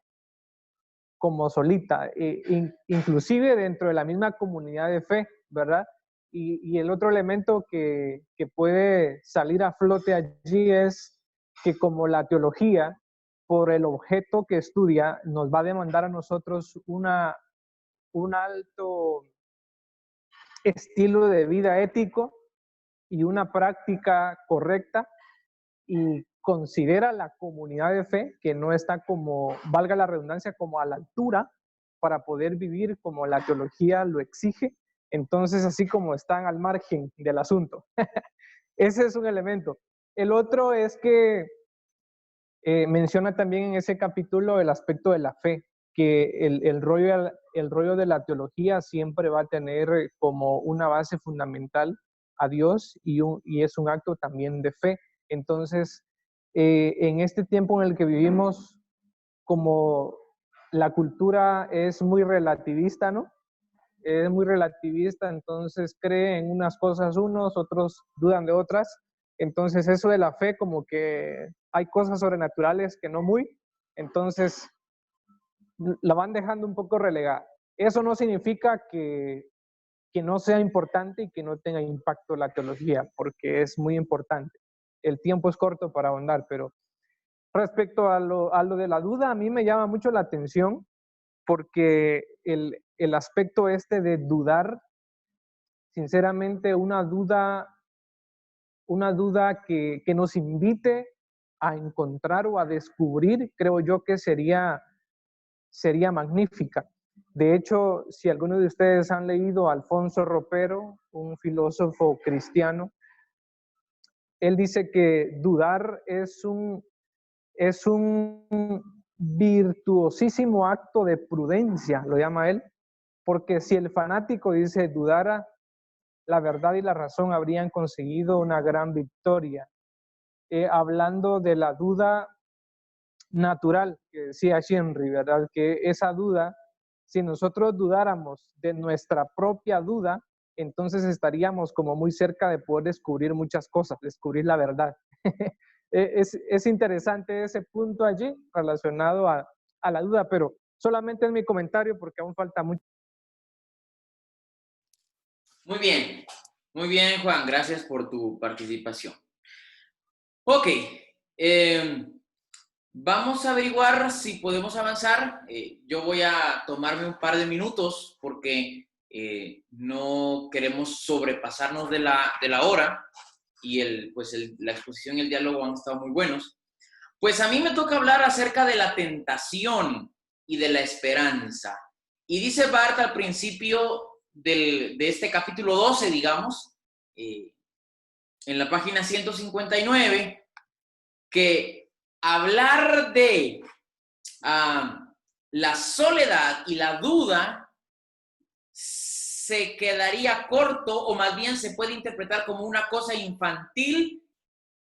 solita, inclusive dentro de la misma comunidad de fe, ¿verdad? Y el otro elemento que puede salir a flote allí es que como la teología, por el objeto que estudia, nos va a demandar a nosotros un alto estilo de vida ético y una práctica correcta, y considera la comunidad de fe que no está como, valga la redundancia, como a la altura para poder vivir como la teología lo exige, entonces así como están al margen del asunto. Ese es un elemento. El otro es que menciona también en ese capítulo el aspecto de la fe, que el rollo de la teología siempre va a tener como una base fundamental a Dios y es un acto también de fe. Entonces, en este tiempo en el que vivimos, como la cultura es muy relativista, ¿no? Es muy relativista, entonces cree en unas cosas unos, otros dudan de otras. Entonces eso de la fe, como que hay cosas sobrenaturales que no muy, entonces la van dejando un poco relegada. Eso no significa que no sea importante y que no tenga impacto la teología, porque es muy importante. El tiempo es corto para ahondar, pero respecto a lo de la duda, a mí me llama mucho la atención porque el aspecto de dudar, sinceramente, una duda que nos invite a encontrar o a descubrir, creo yo que sería magnífica. De hecho, si algunos de ustedes han leído a Alfonso Ropero, un filósofo cristiano, él dice que dudar es un virtuosísimo acto de prudencia, lo llama él, porque si el fanático dice dudara, la verdad y la razón habrían conseguido una gran victoria. Hablando de la duda natural, que decía Henry, ¿verdad? Que esa duda, si nosotros dudáramos de nuestra propia duda, entonces estaríamos como muy cerca de poder descubrir muchas cosas, descubrir la verdad. Es interesante ese punto allí relacionado a la duda, pero solamente es mi comentario porque aún falta mucho. Muy bien, Juan, gracias por tu participación. Ok, vamos a averiguar si podemos avanzar. Yo voy a tomarme un par de minutos porque no queremos sobrepasarnos de la hora y la exposición y el diálogo han estado muy buenos. Pues a mí me toca hablar acerca de la tentación y de la esperanza. Y dice Barth al principio de este capítulo 12, digamos, en la página 159, que hablar de la soledad y la duda se quedaría corto, o más bien se puede interpretar como una cosa infantil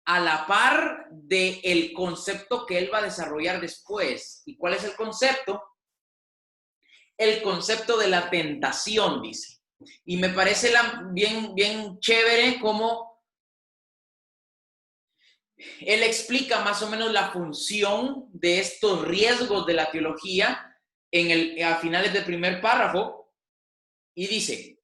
a la par del concepto que él va a desarrollar después. ¿Y cuál es el concepto? El concepto de la tentación, dice. Y me parece bien chévere cómo él explica más o menos la función de estos riesgos de la teología a finales del primer párrafo. Y dice,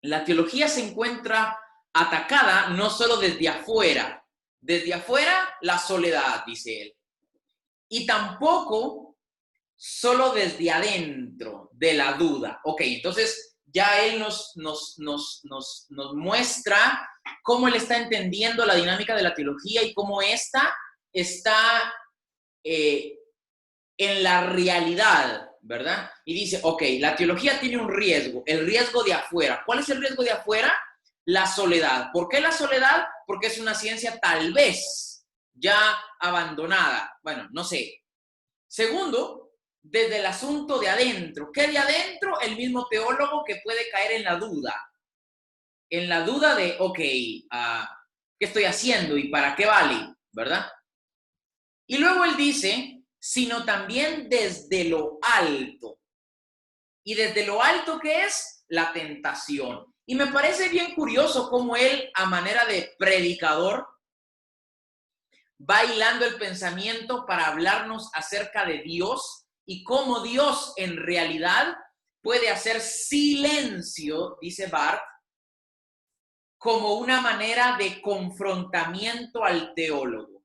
la teología se encuentra atacada no solo desde afuera. Desde afuera, la soledad, dice él. Y tampoco solo desde adentro, de la duda. Ok, entonces ya él nos muestra cómo él está entendiendo la dinámica de la teología y cómo esta está en la realidad, ¿verdad? Y dice, ok, la teología tiene un riesgo, el riesgo de afuera. ¿Cuál es el riesgo de afuera? La soledad. ¿Por qué la soledad? Porque es una ciencia tal vez ya abandonada. Bueno, no sé. Segundo, desde el asunto de adentro. ¿Qué de adentro? El mismo teólogo que puede caer en la duda. En la duda de, ok, ¿qué estoy haciendo y para qué vale? ¿Verdad? Y luego él dice, sino también desde lo alto. ¿Y desde lo alto qué es? La tentación. Y me parece bien curioso cómo él, a manera de predicador, va hilando el pensamiento para hablarnos acerca de Dios y cómo Dios en realidad puede hacer silencio, dice Barth, como una manera de confrontamiento al teólogo.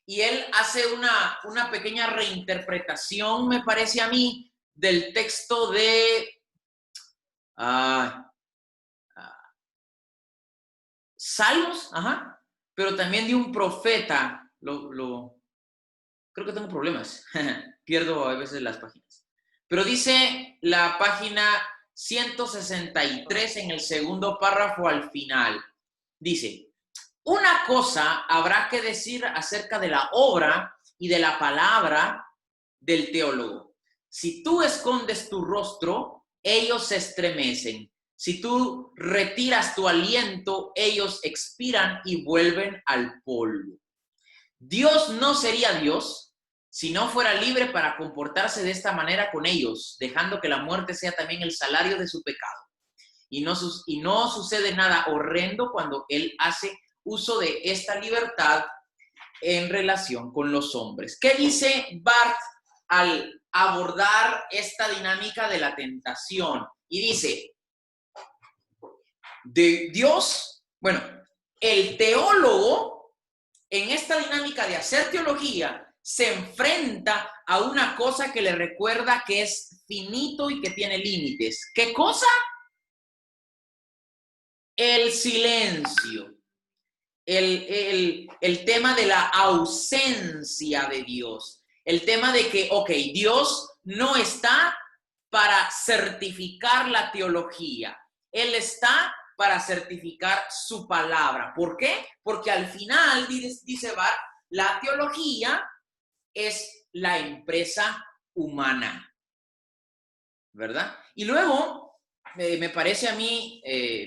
Y él hace una pequeña reinterpretación, me parece a mí, del texto de Salmos, pero también de un profeta. Creo que tengo problemas, pierdo a veces las páginas. Pero dice la página 163 en el segundo párrafo al final. Dice, una cosa habrá que decir acerca de la obra y de la palabra del teólogo. Si tú escondes tu rostro, ellos se estremecen. Si tú retiras tu aliento, ellos expiran y vuelven al polvo. Dios no sería Dios si no fuera libre para comportarse de esta manera con ellos, dejando que la muerte sea también el salario de su pecado. Y no sucede nada horrendo cuando Él hace uso de esta libertad en relación con los hombres. ¿Qué dice Barth al abordar esta dinámica de la tentación? Y dice, de Dios, bueno, el teólogo en esta dinámica de hacer teología se enfrenta a una cosa que le recuerda que es finito y que tiene límites. ¿Qué cosa? El silencio. El tema de la ausencia de Dios. El tema de que, ok, Dios no está para certificar la teología. Él está para certificar su palabra. ¿Por qué? Porque al final, dice Barth, la teología es la empresa humana, ¿verdad? Y luego, me parece a mí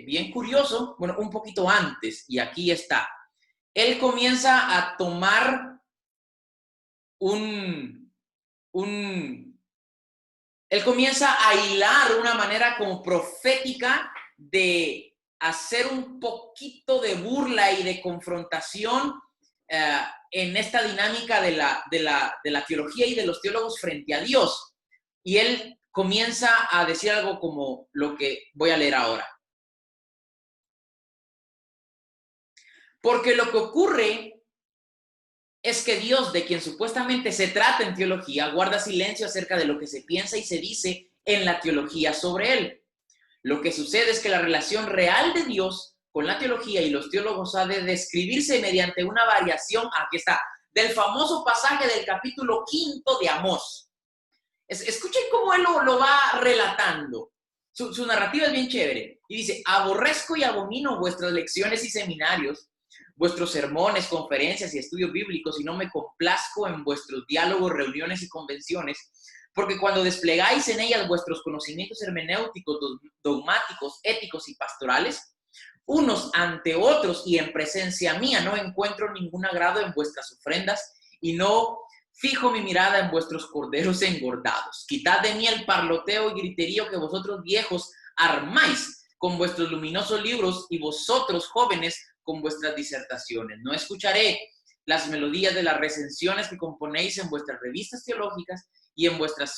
bien curioso, bueno, un poquito antes, y aquí está. Él comienza a tomar él comienza a hilar una manera como profética de hacer un poquito de burla y de confrontación en esta dinámica de la teología y de los teólogos frente a Dios. Y él comienza a decir algo como lo que voy a leer ahora. Porque lo que ocurre es que Dios, de quien supuestamente se trata en teología, guarda silencio acerca de lo que se piensa y se dice en la teología sobre él. Lo que sucede es que la relación real de Dios con la teología y los teólogos ha de describirse mediante una variación, aquí está, del famoso pasaje del capítulo 5 de Amós. Escuchen cómo él lo va relatando. Su narrativa es bien chévere. Y dice, aborrezco y abomino vuestras lecciones y seminarios, vuestros sermones, conferencias y estudios bíblicos, y no me complazco en vuestros diálogos, reuniones y convenciones, porque cuando desplegáis en ellas vuestros conocimientos hermenéuticos, dogmáticos, éticos y pastorales, unos ante otros y en presencia mía, no encuentro ningún agrado en vuestras ofrendas y no fijo mi mirada en vuestros corderos engordados. Quitad de mí el parloteo y griterío que vosotros viejos armáis con vuestros luminosos libros y vosotros jóvenes con vuestras disertaciones. No escucharé las melodías de las recensiones que componéis en vuestras revistas teológicas y en vuestras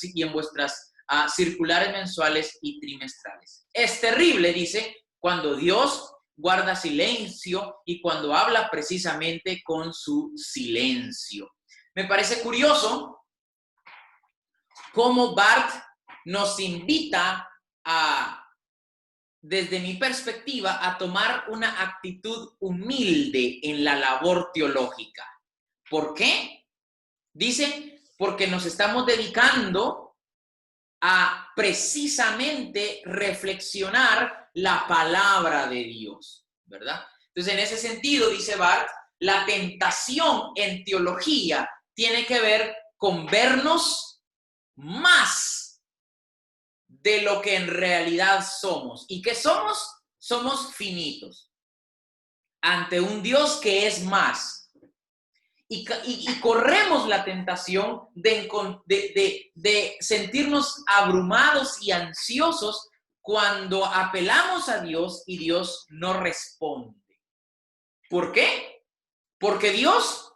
circulares mensuales y trimestrales. Es terrible, dice, cuando Dios guarda silencio y cuando habla precisamente con su silencio. Me parece curioso cómo Barth nos invita desde mi perspectiva, a tomar una actitud humilde en la labor teológica. ¿Por qué? Dice, porque nos estamos dedicando a precisamente reflexionar la palabra de Dios, ¿verdad? Entonces, en ese sentido, dice Barth, la tentación en teología tiene que ver con vernos más de lo que en realidad somos. ¿Y qué somos? Somos finitos ante un Dios que es más. Y corremos la tentación de sentirnos abrumados y ansiosos cuando apelamos a Dios y Dios no responde. ¿Por qué? Porque Dios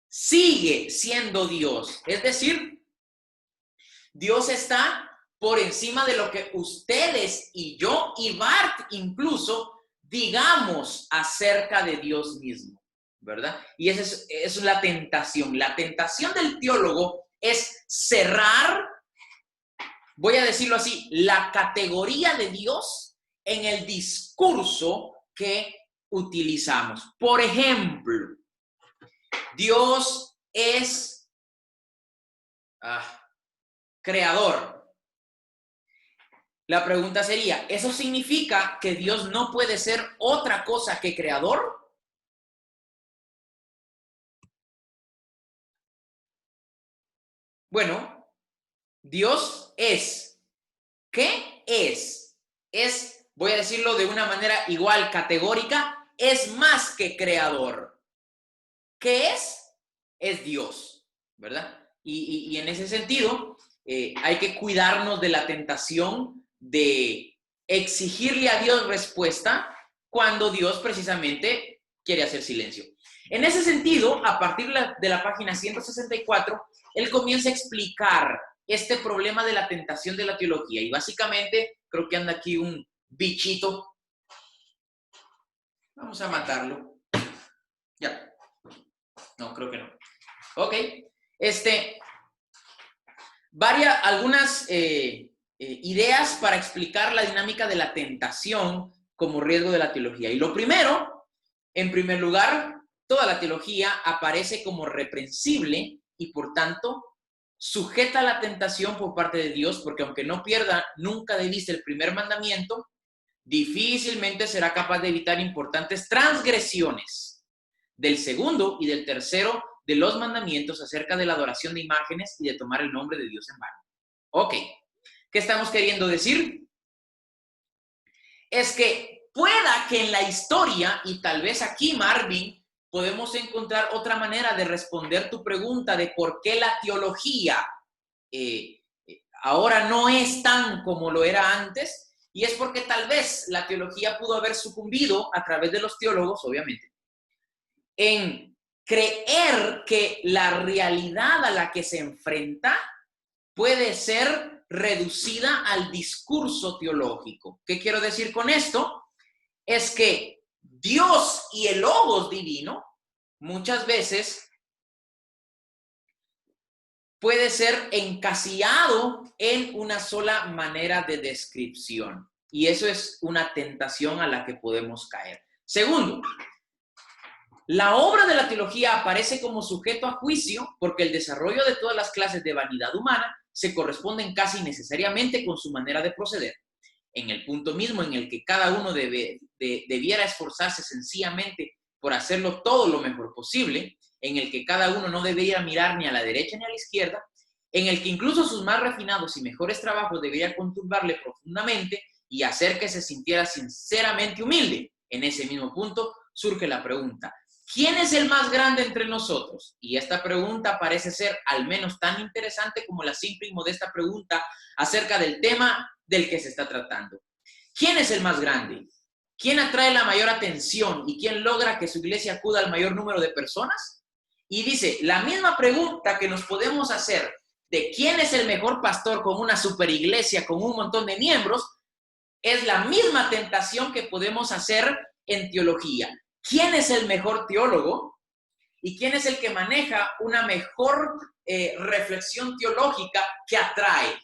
sigue siendo Dios. Es decir, Dios está por encima de lo que ustedes y yo y Barth incluso digamos acerca de Dios mismo, ¿verdad? Y esa es la tentación. La tentación del teólogo es cerrar, voy a decirlo así, la categoría de Dios en el discurso que utilizamos. Por ejemplo, Dios es creador. La pregunta sería, ¿eso significa que Dios no puede ser otra cosa que creador? Bueno, Dios es. ¿Qué es? Es, voy a decirlo de una manera igual categórica, es más que creador. ¿Qué es? Es Dios, ¿verdad? Y en ese sentido, hay que cuidarnos de la tentación de exigirle a Dios respuesta cuando Dios precisamente quiere hacer silencio. En ese sentido, a partir de la página 164, él comienza a explicar este problema de la tentación de la teología. Y básicamente, creo que anda aquí un bichito. Vamos a matarlo. Ya. No, creo que no. Ok. Algunas ideas para explicar la dinámica de la tentación como riesgo de la teología. Y lo primero, en primer lugar, toda la teología aparece como reprensible y por tanto sujeta a la tentación por parte de Dios, porque aunque no pierda nunca de vista el primer mandamiento, difícilmente será capaz de evitar importantes transgresiones del segundo y del tercero de los mandamientos acerca de la adoración de imágenes y de tomar el nombre de Dios en vano. Ok. ¿Qué estamos queriendo decir? Es que pueda que en la historia, y tal vez aquí, Marvin, podemos encontrar otra manera de responder tu pregunta de por qué la teología ahora no es tan como lo era antes, y es porque tal vez la teología pudo haber sucumbido a través de los teólogos, obviamente, en creer que la realidad a la que se enfrenta puede ser reducida al discurso teológico. ¿Qué quiero decir con esto? Es que Dios y el Logos divino muchas veces puede ser encasillado en una sola manera de descripción. Y eso es una tentación a la que podemos caer. Segundo, la obra de la teología aparece como sujeto a juicio porque el desarrollo de todas las clases de vanidad humana se corresponden casi necesariamente con su manera de proceder. En el punto mismo en el que cada uno debiera esforzarse sencillamente por hacerlo todo lo mejor posible, en el que cada uno no debería mirar ni a la derecha ni a la izquierda, en el que incluso sus más refinados y mejores trabajos deberían conturbarle profundamente y hacer que se sintiera sinceramente humilde. En ese mismo punto surge la pregunta: ¿quién es el más grande entre nosotros? Y esta pregunta parece ser al menos tan interesante como la simple y modesta pregunta acerca del tema del que se está tratando. ¿Quién es el más grande? ¿Quién atrae la mayor atención y quién logra que su iglesia acuda al mayor número de personas? Y dice, la misma pregunta que nos podemos hacer de quién es el mejor pastor con una super iglesia con un montón de miembros, es la misma tentación que podemos hacer en teología. ¿Quién es el mejor teólogo? ¿Y quién es el que maneja una mejor reflexión teológica que atrae?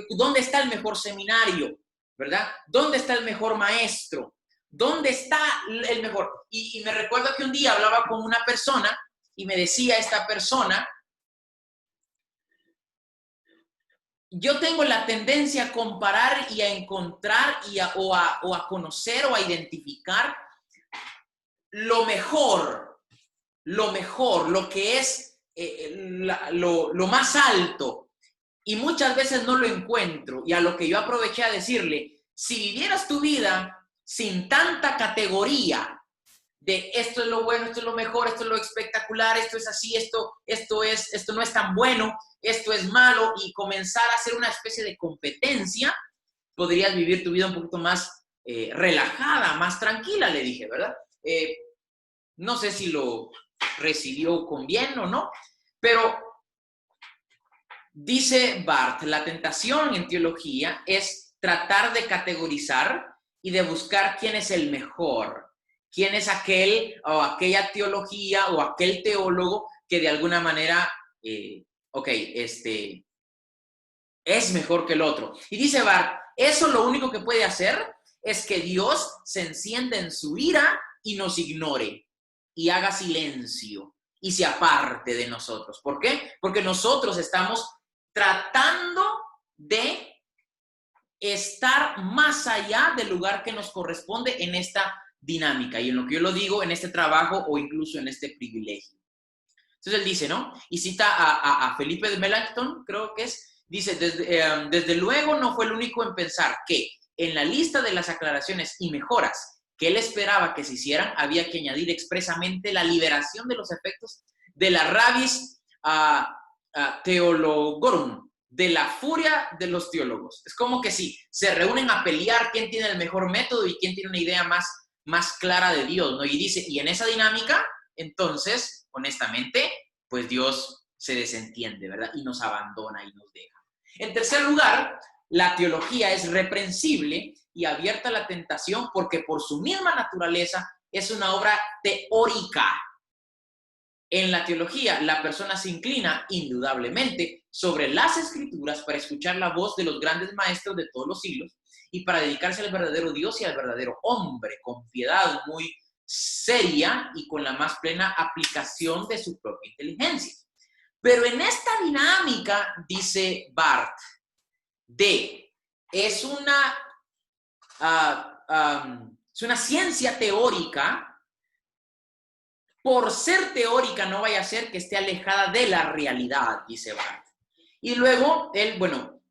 ¿Dónde está el mejor seminario? ¿Verdad? ¿Dónde está el mejor maestro? ¿Dónde está el mejor? Y me recuerdo que un día hablaba con una persona y me decía esta persona, yo tengo la tendencia a comparar y a encontrar o a conocer o a identificar lo mejor, lo que es lo más alto. Y muchas veces no lo encuentro. Y a lo que yo aproveché a decirle, si vivieras tu vida sin tanta categoría de esto es lo bueno, esto es lo mejor, esto es lo espectacular, esto es así, esto no es tan bueno, esto es malo, y comenzar a hacer una especie de competencia, podrías vivir tu vida un poquito más relajada, más tranquila, le dije, ¿verdad? No sé si lo recibió con bien o no, pero dice Barth, la tentación en teología es tratar de categorizar y de buscar quién es el mejor, quién es aquel o aquella teología o aquel teólogo que de alguna manera, es mejor que el otro. Y dice Barth, eso lo único que puede hacer es que Dios se encienda en su ira y nos ignore y haga silencio y se aparte de nosotros. ¿Por qué? Porque nosotros estamos tratando de estar más allá del lugar que nos corresponde en esta dinámica y en lo que yo lo digo, en este trabajo o incluso en este privilegio. Entonces él dice, ¿no? Y cita a Felipe de Melanchthon, creo que es, dice, desde luego no fue el único en pensar que en la lista de las aclaraciones y mejoras que él esperaba que se hicieran, había que añadir expresamente la liberación de los efectos de la ravis theologorum, de la furia de los teólogos. Es como que sí, se reúnen a pelear quién tiene el mejor método y quién tiene una idea más clara de Dios, ¿no? Y dice, y en esa dinámica, entonces, honestamente, pues Dios se desentiende, ¿verdad? Y nos abandona y nos deja. En tercer lugar, la teología es reprensible y abierta a la tentación porque por su misma naturaleza es una obra teórica. En la teología, la persona se inclina indudablemente sobre las escrituras para escuchar la voz de los grandes maestros de todos los siglos y para dedicarse al verdadero Dios y al verdadero hombre, con piedad muy seria y con la más plena aplicación de su propia inteligencia. Pero en esta dinámica, dice Barth, es una ciencia teórica. Por ser teórica, no vaya a ser que esté alejada de la realidad, dice Barth. Y luego él,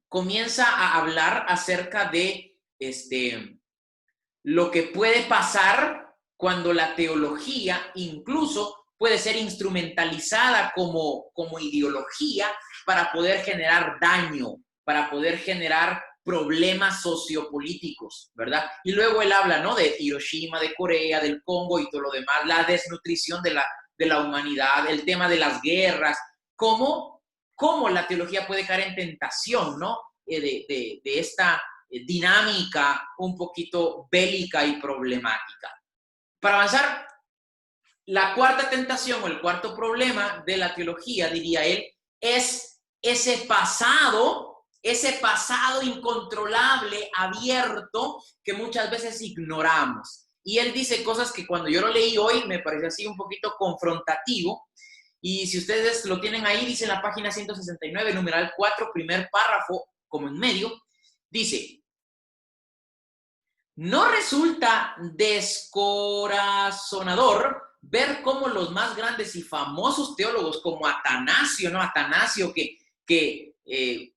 comienza a hablar acerca de lo que puede pasar cuando la teología incluso puede ser instrumentalizada como ideología para poder generar daño, para poder generar problemas sociopolíticos, ¿verdad? Y luego él habla, ¿no? De Hiroshima, de Corea, del Congo y todo lo demás, la desnutrición de la humanidad, el tema de las guerras, cómo la teología puede caer en tentación, ¿no? De esta dinámica un poquito bélica y problemática. Para avanzar, la cuarta tentación o el cuarto problema de la teología, diría él, es ese pasado incontrolable, abierto, que muchas veces ignoramos. Y él dice cosas que cuando yo lo leí hoy me pareció así un poquito confrontativo. Y si ustedes lo tienen ahí, dice en la página 169, numeral 4, primer párrafo, como en medio, dice: no resulta descorazonador ver cómo los más grandes y famosos teólogos como Atanasio, ¿no? Atanasio que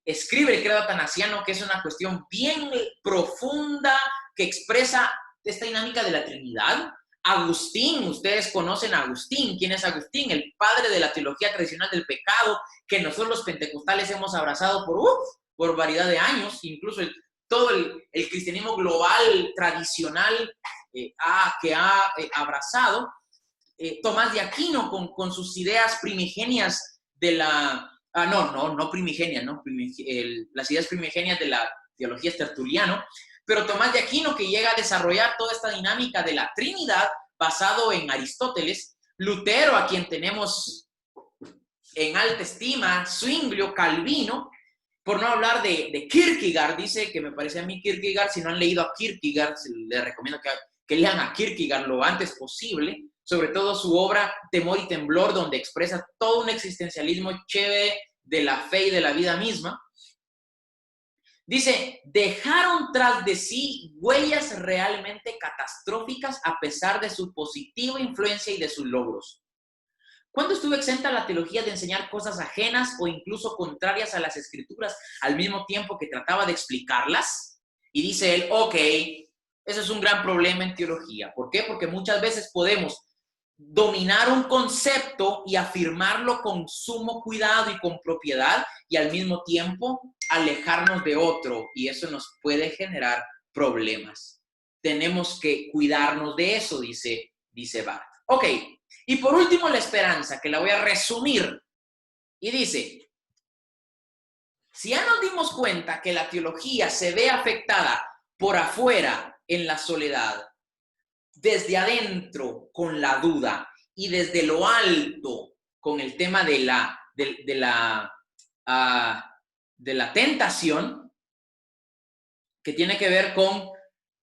escribe el credo atanasiano, que es una cuestión bien profunda que expresa esta dinámica de la Trinidad. Agustín, ustedes conocen a Agustín. ¿Quién es Agustín? El padre de la teología tradicional del pecado, que nosotros los pentecostales hemos abrazado por variedad de años, incluso todo el cristianismo global, tradicional, que ha abrazado. Tomás de Aquino con sus ideas primigenias de la... no primigenias, ¿no? Las ideas primigenias de la teología tertuliano, pero Tomás de Aquino, que llega a desarrollar toda esta dinámica de la Trinidad basado en Aristóteles. Lutero, a quien tenemos en alta estima, Zwinglio, Calvino, por no hablar de Kierkegaard. Dice que me parece a mí Kierkegaard, si no han leído a Kierkegaard, les recomiendo que lean a Kierkegaard lo antes posible, sobre todo su obra Temor y Temblor, donde expresa todo un existencialismo chévere de la fe y de la vida misma. Dice: dejaron tras de sí huellas realmente catastróficas a pesar de su positiva influencia y de sus logros. ¿Cuándo estuvo exenta la teología de enseñar cosas ajenas o incluso contrarias a las escrituras al mismo tiempo que trataba de explicarlas? Y dice él, ok, eso es un gran problema en teología. ¿Por qué? Porque muchas veces podemos dominar un concepto y afirmarlo con sumo cuidado y con propiedad, y al mismo tiempo alejarnos de otro, y eso nos puede generar problemas. Tenemos que cuidarnos de eso, dice Barth. Ok, y por último la esperanza, que la voy a resumir, y dice: si ya nos dimos cuenta que la teología se ve afectada por afuera en la soledad, desde adentro con la duda y desde lo alto con el tema de la tentación, que tiene que ver con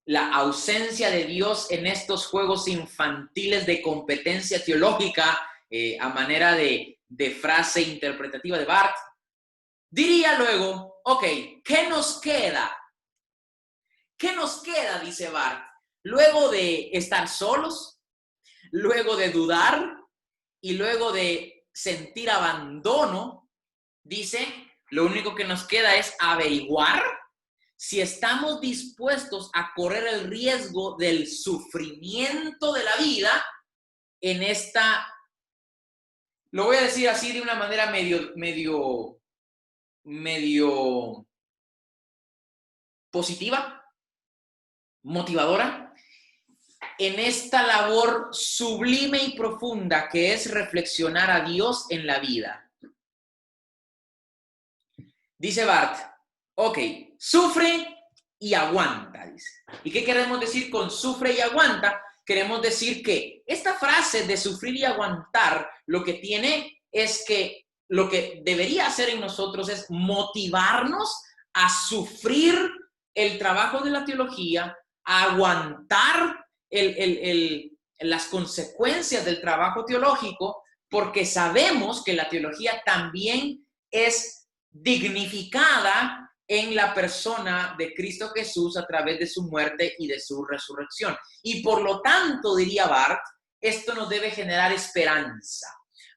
la ausencia de Dios en estos juegos infantiles de competencia teológica, a manera de frase interpretativa de Barth, diría luego, ok, ¿qué nos queda? ¿Qué nos queda? Dice Barth. Luego de estar solos, luego de dudar y luego de sentir abandono, dice, lo único que nos queda es averiguar si estamos dispuestos a correr el riesgo del sufrimiento de la vida en esta, lo voy a decir así de una manera medio positiva, motivadora, en esta labor sublime y profunda que es reflexionar a Dios en la vida. Dice Barth, ok, sufre y aguanta, dice. ¿Y qué queremos decir con sufre y aguanta? Queremos decir que esta frase de sufrir y aguantar lo que tiene es que lo que debería hacer en nosotros es motivarnos a sufrir el trabajo de la teología, a aguantar las consecuencias del trabajo teológico, porque sabemos que la teología también es dignificada en la persona de Cristo Jesús a través de su muerte y de su resurrección. Y por lo tanto, diría Barth, esto nos debe generar esperanza.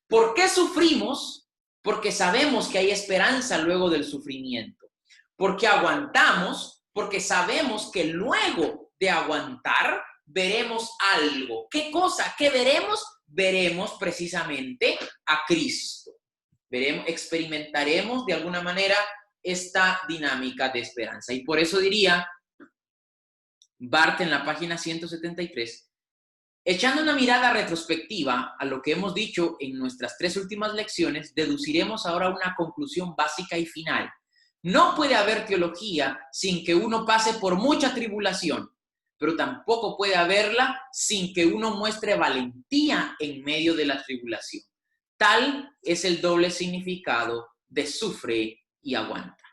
¿Por qué sufrimos? Porque sabemos que hay esperanza luego del sufrimiento. ¿Por qué aguantamos? Porque sabemos que luego de aguantar veremos algo. ¿Qué cosa? ¿Qué veremos? Veremos precisamente a Cristo. Experimentaremos de alguna manera esta dinámica de esperanza. Y por eso diría Barth en la página 173, echando una mirada retrospectiva a lo que hemos dicho en nuestras 3 últimas lecciones, deduciremos ahora una conclusión básica y final. No puede haber teología sin que uno pase por mucha tribulación, pero tampoco puede haberla sin que uno muestre valentía en medio de la tribulación. Tal es el doble significado de sufre y aguanta.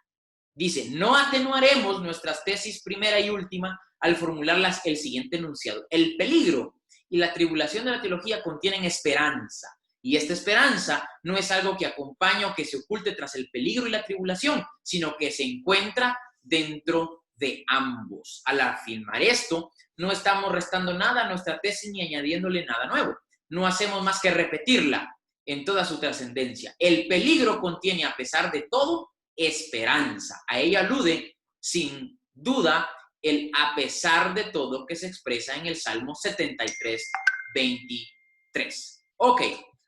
Dice, no atenuaremos nuestras tesis primera y última al formular el siguiente enunciado. El peligro y la tribulación de la teología contienen esperanza. Y esta esperanza no es algo que acompañe o que se oculte tras el peligro y la tribulación, sino que se encuentra dentro de ambos. Al afirmar esto, no estamos restando nada a nuestra tesis ni añadiéndole nada nuevo. No hacemos más que repetirla en toda su trascendencia. El peligro contiene, a pesar de todo, esperanza. A ella alude, sin duda, el a pesar de todo que se expresa en el Salmo 73, 23. Ok,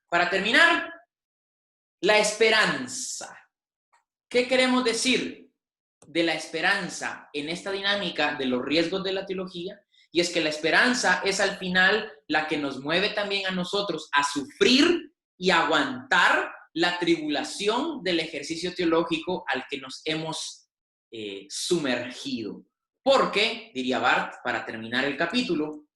para terminar, la esperanza. ¿Qué queremos decir de la esperanza en esta dinámica de los riesgos de la teología? Y es que la esperanza es al final la que nos mueve también a nosotros a sufrir y aguantar la tribulación del ejercicio teológico al que nos hemos sumergido. Porque, diría Barth, para terminar el capítulo,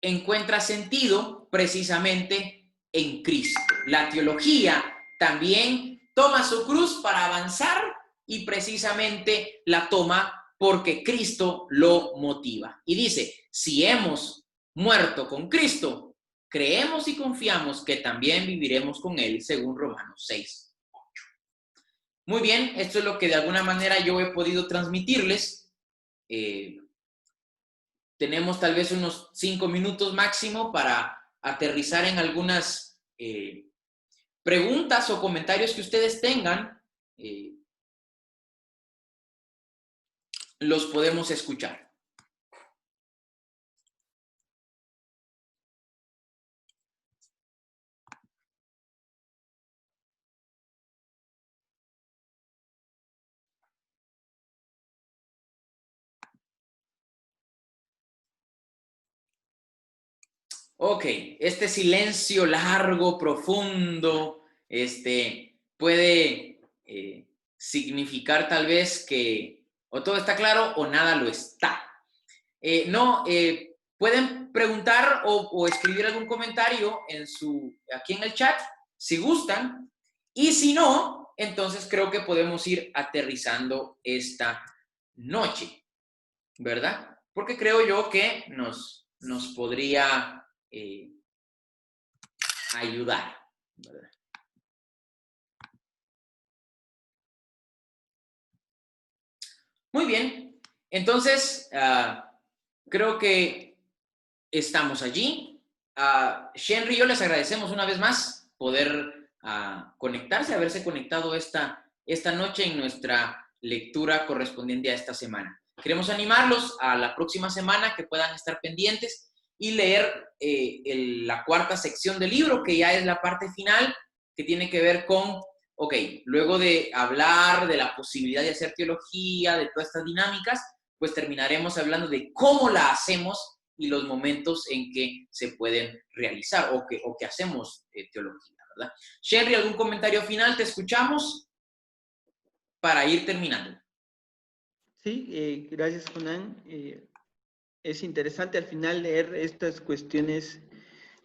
encuentra sentido precisamente en Cristo. La teología también toma su cruz para avanzar y precisamente la toma porque Cristo lo motiva. Y dice, si hemos muerto con Cristo, creemos y confiamos que también viviremos con Él, según Romanos 6, 8. Muy bien, esto es lo que de alguna manera yo he podido transmitirles. Tenemos tal vez unos 5 minutos máximo para aterrizar en algunas preguntas o comentarios que ustedes tengan. Los podemos escuchar. Ok, este silencio largo, profundo, puede significar tal vez que o todo está claro o nada lo está. Pueden preguntar o escribir algún comentario aquí en el chat, si gustan, y si no, entonces creo que podemos ir aterrizando esta noche, ¿verdad? Porque creo yo que nos podría ayudar, ¿verdad? Muy bien, entonces creo que estamos allí. Shenry y yo les agradecemos una vez más poder conectarse, haberse conectado esta noche en nuestra lectura correspondiente a esta semana. Queremos animarlos a la próxima semana que puedan estar pendientes y leer la cuarta sección del libro, que ya es la parte final, que tiene que ver con, ok, luego de hablar de la posibilidad de hacer teología, de todas estas dinámicas, pues terminaremos hablando de cómo la hacemos y los momentos en que se pueden realizar o que hacemos teología, ¿verdad? Sherry, ¿algún comentario final? Te escuchamos para ir terminando. Sí, gracias, Jonan. Es interesante al final leer estas cuestiones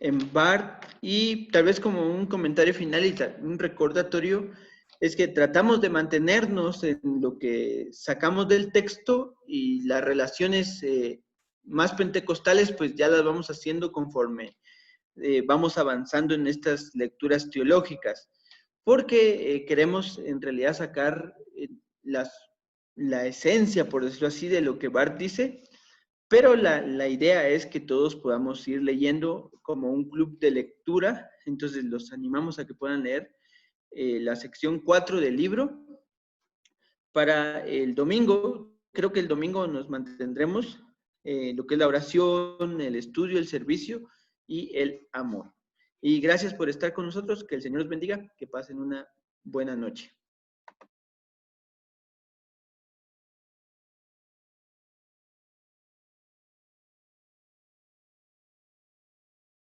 en Barth y tal vez como un comentario final y un recordatorio es que tratamos de mantenernos en lo que sacamos del texto y las relaciones más pentecostales pues ya las vamos haciendo conforme vamos avanzando en estas lecturas teológicas, porque queremos en realidad sacar la esencia, por decirlo así, de lo que Barth dice, pero la idea es que todos podamos ir leyendo como un club de lectura, entonces los animamos a que puedan leer la sección 4 del libro. Para el domingo, creo que el domingo nos mantendremos lo que es la oración, el estudio, el servicio y el amor. Y gracias por estar con nosotros, que el Señor los bendiga, que pasen una buena noche.